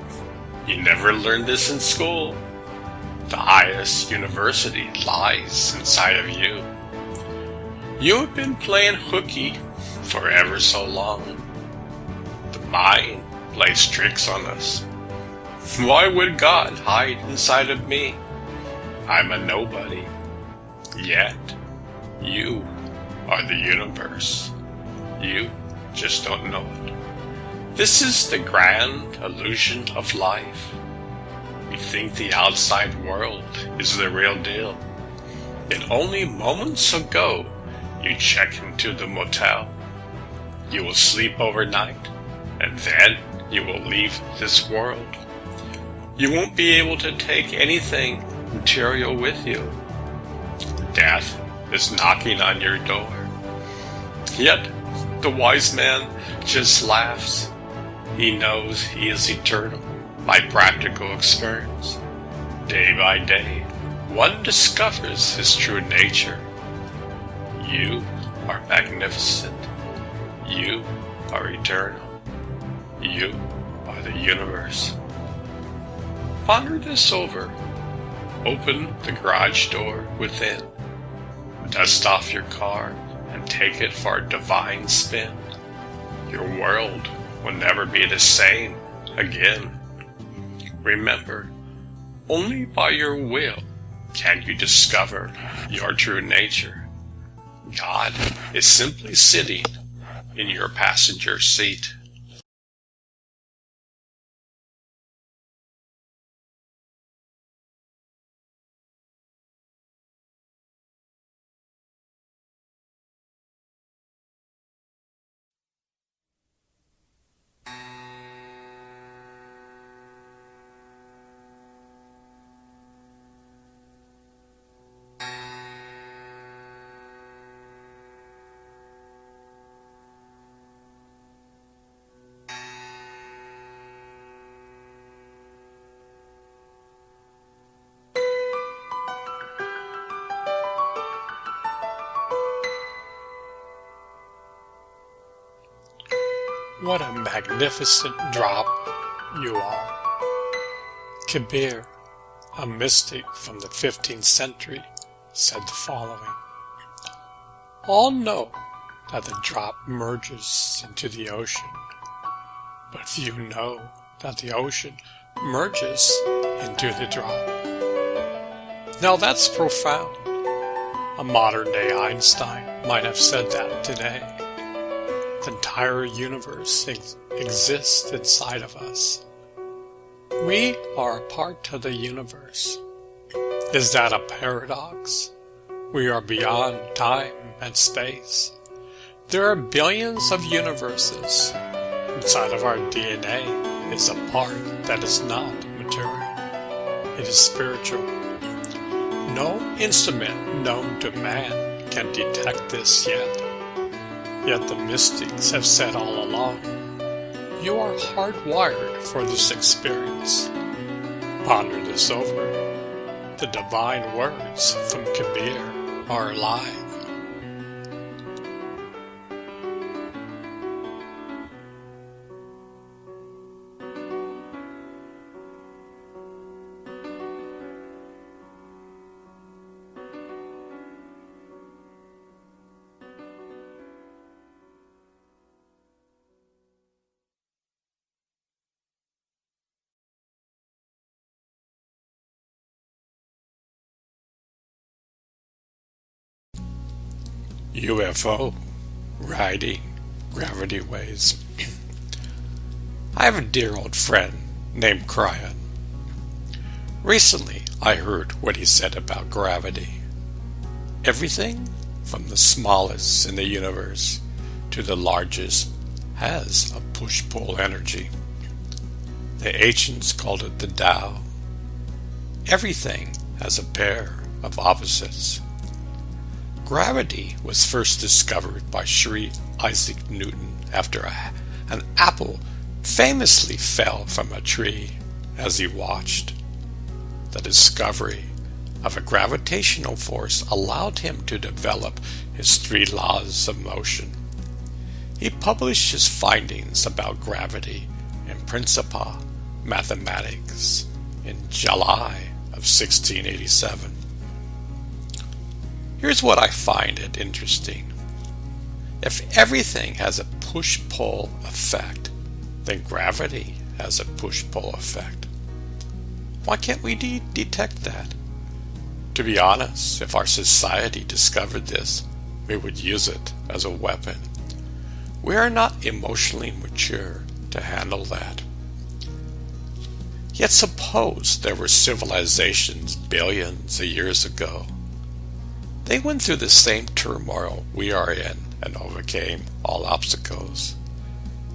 you never learned this in school. The highest university lies inside of you. You have been playing hooky for ever so long. The mind plays tricks on us. Why would God hide inside of me? I'm a nobody. Yet, you are the universe. You just don't know it. This is the grand illusion of life. You think the outside world is the real deal. Yet only moments ago, you check into the motel. You will sleep overnight, and then you will leave this world. You won't be able to take anything material with you. Death is knocking on your door. Yet the wise man just laughs. He knows he is eternal by practical experience. Day by day, one discovers his true nature. You are magnificent. You are eternal. You are the universe. Ponder this over. Open the garage door within. Dust off your car and take it for a divine spin. Your world will never be the same again. Remember, only by your will can you discover your true nature. God is simply sitting in your passenger seat. What a magnificent drop you are. Kabir, a mystic from the 15th century, said the following: all know that the drop merges into the ocean, but few know that the ocean merges into the drop. Now that's profound. A modern-day Einstein might have said that today. The entire universe exists inside of us. We are a part of the universe. Is that a paradox? We are beyond time and space. There are billions of universes. Inside of our DNA is a part that is not material. it is spiritual. No instrument known to man can detect this yet. Yet the mystics have said all along, you are hardwired for this experience. Ponder this over. The divine words from Kabir are alive. UFO riding gravity waves. I have a dear old friend named Cryan. Recently, I heard what he said about gravity. Everything from the smallest in the universe to the largest has a push-pull energy. The ancients called it the Tao. Everything has a pair of opposites. Gravity was first discovered by Sir Isaac Newton after an apple famously fell from a tree as he watched. The discovery of a gravitational force allowed him to develop his 3 laws of motion. He published his findings about gravity in Principia Mathematics in July of 1687. Here's what I find it interesting. If everything has a push-pull effect, then gravity has a push-pull effect. Why can't we detect that? To be honest, if our society discovered this, we would use it as a weapon. We are not emotionally mature to handle that. Yet suppose there were civilizations billions of years ago. They went through the same turmoil we are in and overcame all obstacles.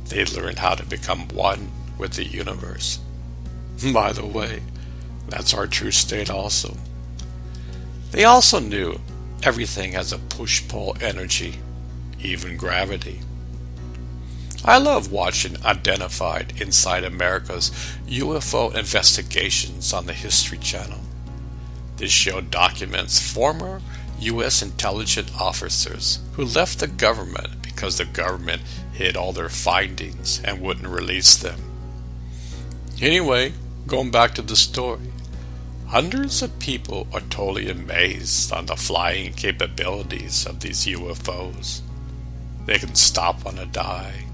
They learned how to become one with the universe. By the way, that's our true state also. They also knew everything has a push-pull energy, even gravity. I love watching Identified Inside America's UFO investigations on the History Channel. This show documents former U.S. intelligence officers who left the government because the government hid all their findings and wouldn't release them. Anyway, going back to the story, hundreds of people are totally amazed on the flying capabilities of these UFOs. They can stop on a dime,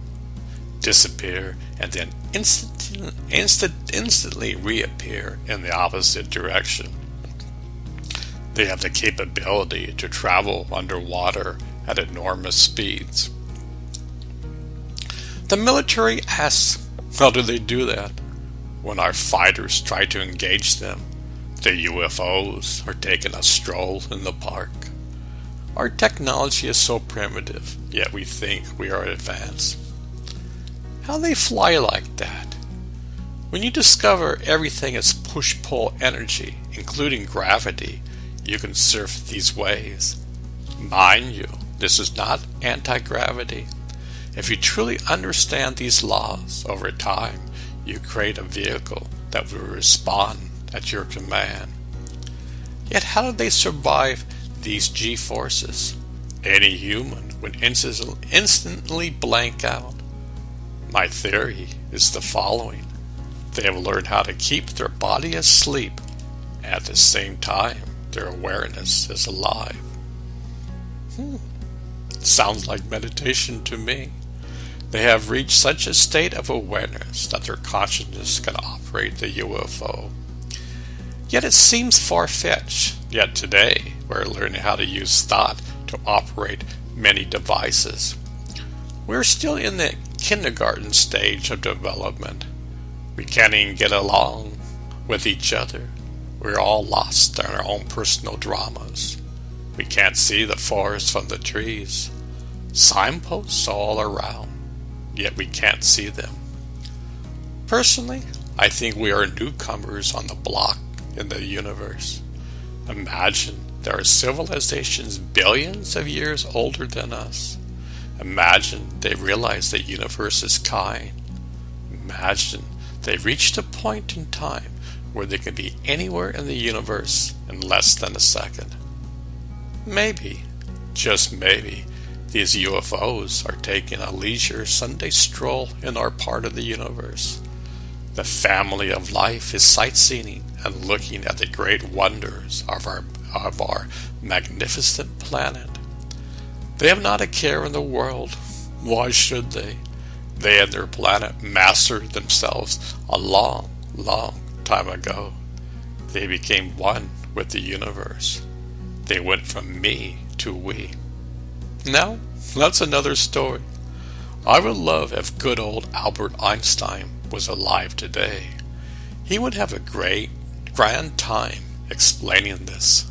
disappear, and then instantly reappear in the opposite direction. They have the capability to travel underwater at enormous speeds. The military asks, how do they do that? When our fighters try to engage them, the UFOs are taking a stroll in the park. Our technology is so primitive, yet we think we are advanced. How they fly like that? When you discover everything is push-pull energy, including gravity, you can surf these waves. Mind you, this is not anti-gravity. If you truly understand these laws over time, you create a vehicle that will respond at your command. Yet how do they survive these G-forces? Any human would instantly blank out. My theory is the following. They have learned how to keep their body asleep, and at the same time, their awareness is alive. Sounds like meditation to me. They have reached such a state of awareness that their consciousness can operate the UFO. Yet it seems far-fetched. Yet today, we're learning how to use thought to operate many devices. We're still in the kindergarten stage of development. We can't even get along with each other. We're all lost in our own personal dramas. We can't see the forest from the trees. Signposts all around, yet we can't see them. Personally, I think we are newcomers on the block in the universe. Imagine there are civilizations billions of years older than us. Imagine they realize the universe is kind. Imagine they reached a point in time where they can be anywhere in the universe in less than a second. Maybe, just maybe, these UFOs are taking a leisure Sunday stroll in our part of the universe. The family of life is sightseeing and looking at the great wonders of our magnificent planet. They have not a care in the world. Why should they? They and their planet mastered themselves a long, long time ago. They became one with the universe. They went from me to we. Now, that's another story. I would love if good old Albert Einstein was alive today. He would have a great, grand time explaining this.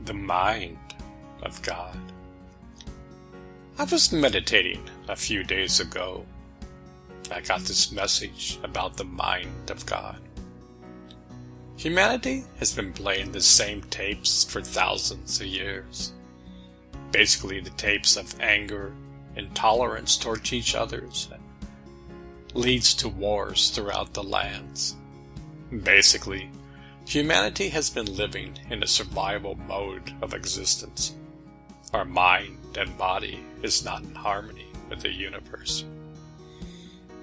The mind of God. I was meditating a few days ago. I got this message about the mind of God. Humanity has been playing the same tapes for thousands of years. Basically the tapes of anger, intolerance towards each other, leads to wars throughout the lands. Basically, humanity has been living in a survival mode of existence. Our mind and body is not in harmony with the universe.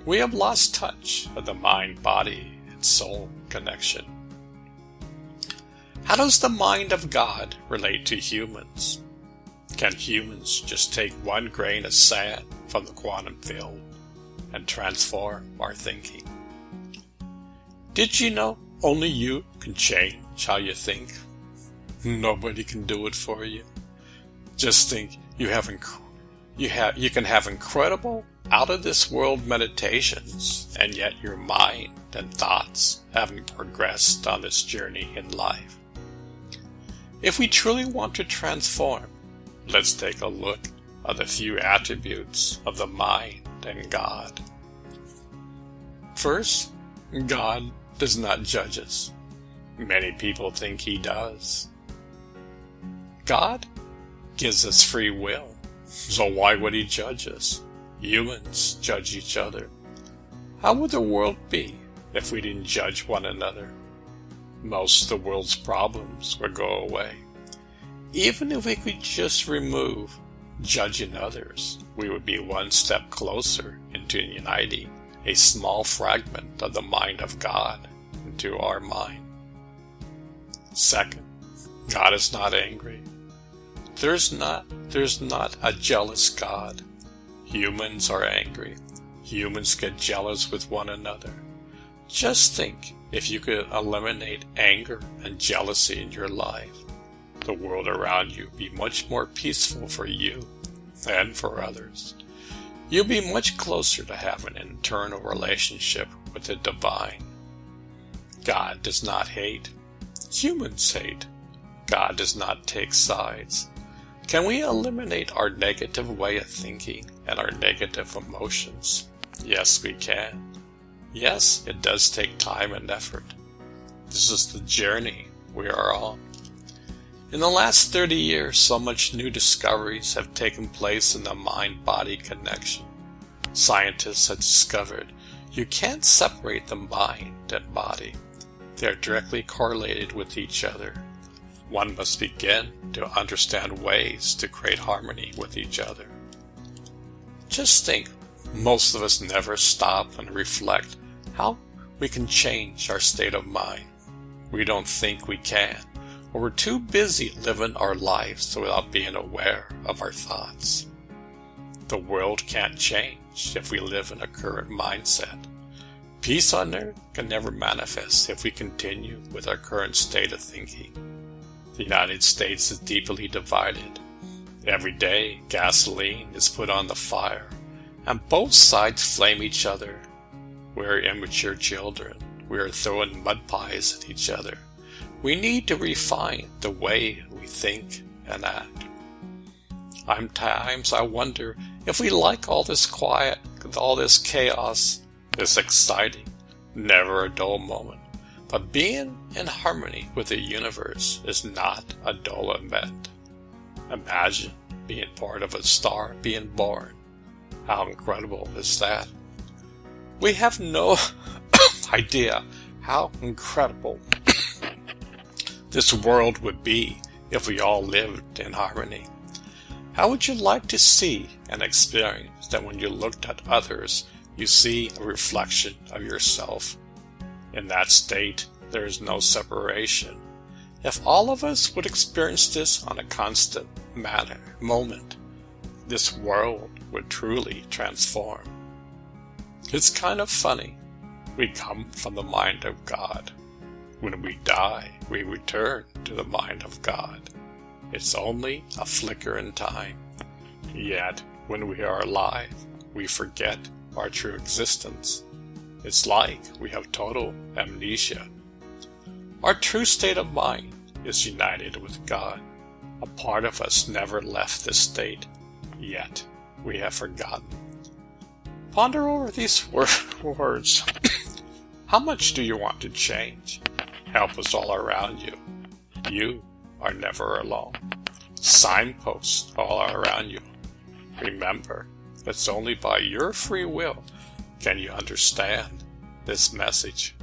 We have lost touch of the mind, body, and soul connection. How does the mind of God relate to humans? Can humans just take one grain of sand from the quantum field and transform our thinking? Did you know only you can change how you think? Nobody can do it for you. Just think you can have incredible, out-of-this-world meditations, and yet your mind and thoughts haven't progressed on this journey in life. If we truly want to transform, let's take a look at the few attributes of the mind and God. First, God does not judge us. Many people think He does. God gives us free will, so why would He judge us? Humans judge each other. How would the world be if we didn't judge one another? Most of the world's problems would go away. Even if we could just remove judging others, we would be one step closer into uniting a small fragment of the mind of God into our mind. Second, God is not angry. There's not a jealous God. Humans are angry. Humans get jealous with one another. Just think if you could eliminate anger and jealousy in your life. The world around you would be much more peaceful for you and for others. You'll be much closer to having an internal relationship with the divine. God does not hate. Humans hate. God does not take sides. Can we eliminate our negative way of thinking and our negative emotions? Yes, we can. Yes, it does take time and effort. This is the journey we are on. In the last 30 years, so much new discoveries have taken place in the mind-body connection. Scientists have discovered you can't separate the mind and body. They are directly correlated with each other. one must begin to understand ways to create harmony with each other. Just think, most of us never stop and reflect how we can change our state of mind. We don't think we can, or we're too busy living our lives without being aware of our thoughts. The world can't change if we live in a current mindset. Peace on earth can never manifest if we continue with our current state of thinking. The United States is deeply divided. Every day, gasoline is put on the fire, and both sides flame each other. We are immature children. We are throwing mud pies at each other. We need to refine the way we think and act. Sometimes I wonder if we like all this quiet, all this chaos, this exciting, never a dull moment. But being in harmony with the universe is not a dull event. Imagine being part of a star being born. How incredible is that? We have no idea how incredible this world would be if we all lived in harmony. How would you like to see and experience that when you looked at others, you see a reflection of yourself? In that state, there is no separation. If all of us would experience this on a constant moment, this world would truly transform. It's kind of funny. We come from the mind of God. When we die, we return to the mind of God. It's only a flicker in time. Yet, when we are alive, we forget our true existence. It's like we have total amnesia. Our true state of mind is united with God. A part of us never left this state, yet we have forgotten. Ponder over these words. How much do you want to change? Help us all around you. You are never alone. Signposts all around you. Remember, it's only by your free will can you understand this message.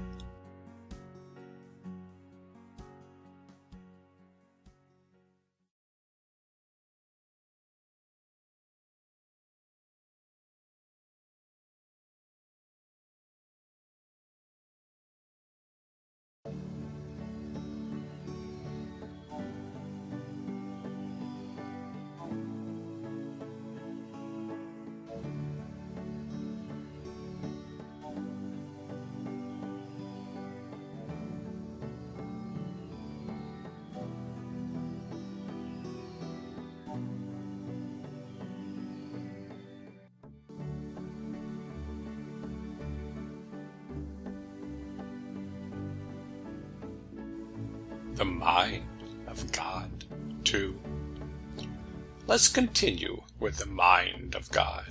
The mind of God, 2. Let's continue with the mind of God.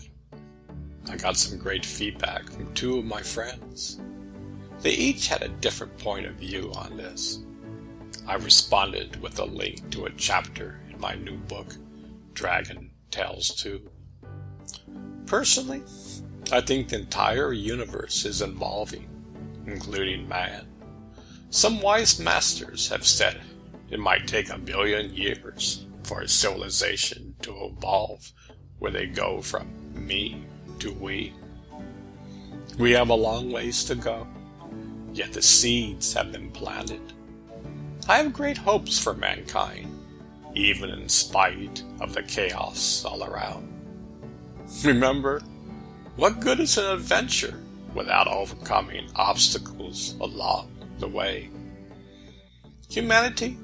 I got some great feedback from 2 of my friends. They each had a different point of view on this. I responded with a link to a chapter in my new book, Dragon Tales 2. Personally, I think the entire universe is evolving, including man. Some wise masters have said it might take 1 billion years for a civilization to evolve where they go from me to we. We have a long ways to go, yet the seeds have been planted. I have great hopes for mankind, even in spite of the chaos all around. Remember, what good is an adventure without overcoming obstacles along the way? Humanity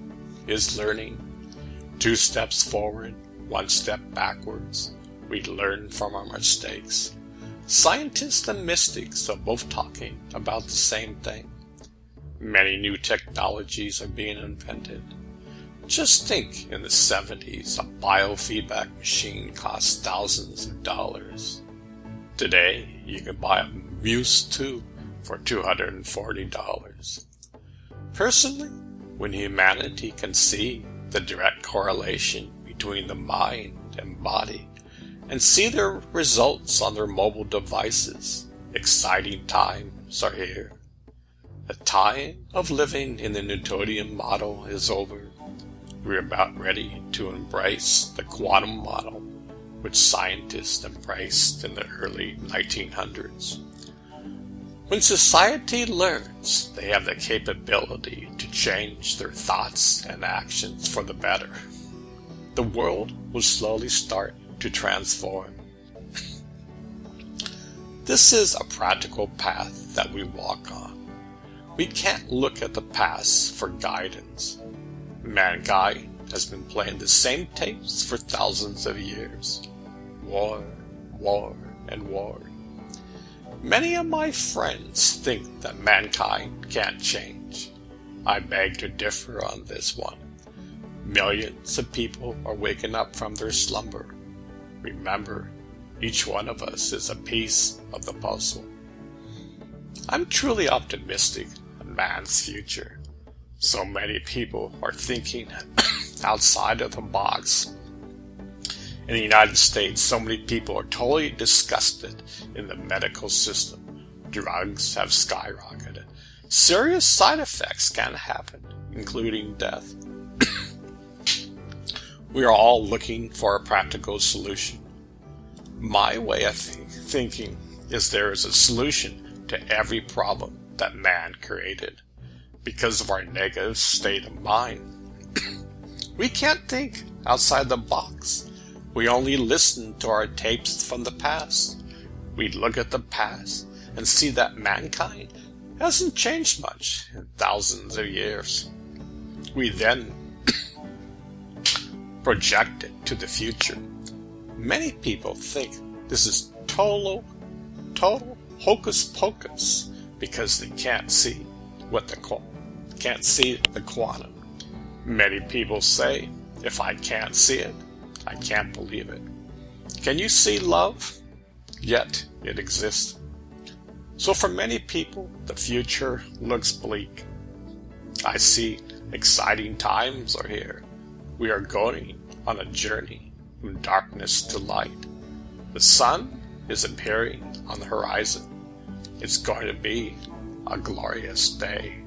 is learning. 2 steps forward, 1 step backwards. We learn from our mistakes. Scientists and mystics are both talking about the same thing. Many new technologies are being invented. Just think, in the 70s, a biofeedback machine cost thousands of dollars. Today, you can buy a Muse 2 for $240. Personally, when humanity can see the direct correlation between the mind and body and see their results on their mobile devices, exciting times are here. The time of living in the Newtonian model is over. We're about ready to embrace the quantum model, which scientists embraced in the early 1900s. When society learns they have the capability to change their thoughts and actions for the better, the world will slowly start to transform. This is a practical path that we walk on. We can't look at the past for guidance. Mankind has been playing the same tapes for thousands of years. War, war, and war. Many of my friends think that mankind can't change. I beg to differ on this one. Millions of people are waking up from their slumber. Remember, each one of us is a piece of the puzzle. I'm truly optimistic on man's future. So many people are thinking outside of the box. In the United States, so many people are totally disgusted in the medical system. Drugs have skyrocketed. Serious side effects can happen, including death. We are all looking for a practical solution. My way of thinking is there is a solution to every problem that man created. Because of our negative state of mind, we can't think outside the box. We only listen to our tapes from the past. We look at the past and see that mankind hasn't changed much in thousands of years. We then project it to the future. Many people think this is total hocus pocus because they can't see the quantum. Many people say, if I can't see it, I can't believe it. Can you see love? Yet it exists. So for many people, the future looks bleak. I see exciting times are here. We are going on a journey from darkness to light. The sun is appearing on the horizon. It's going to be a glorious day.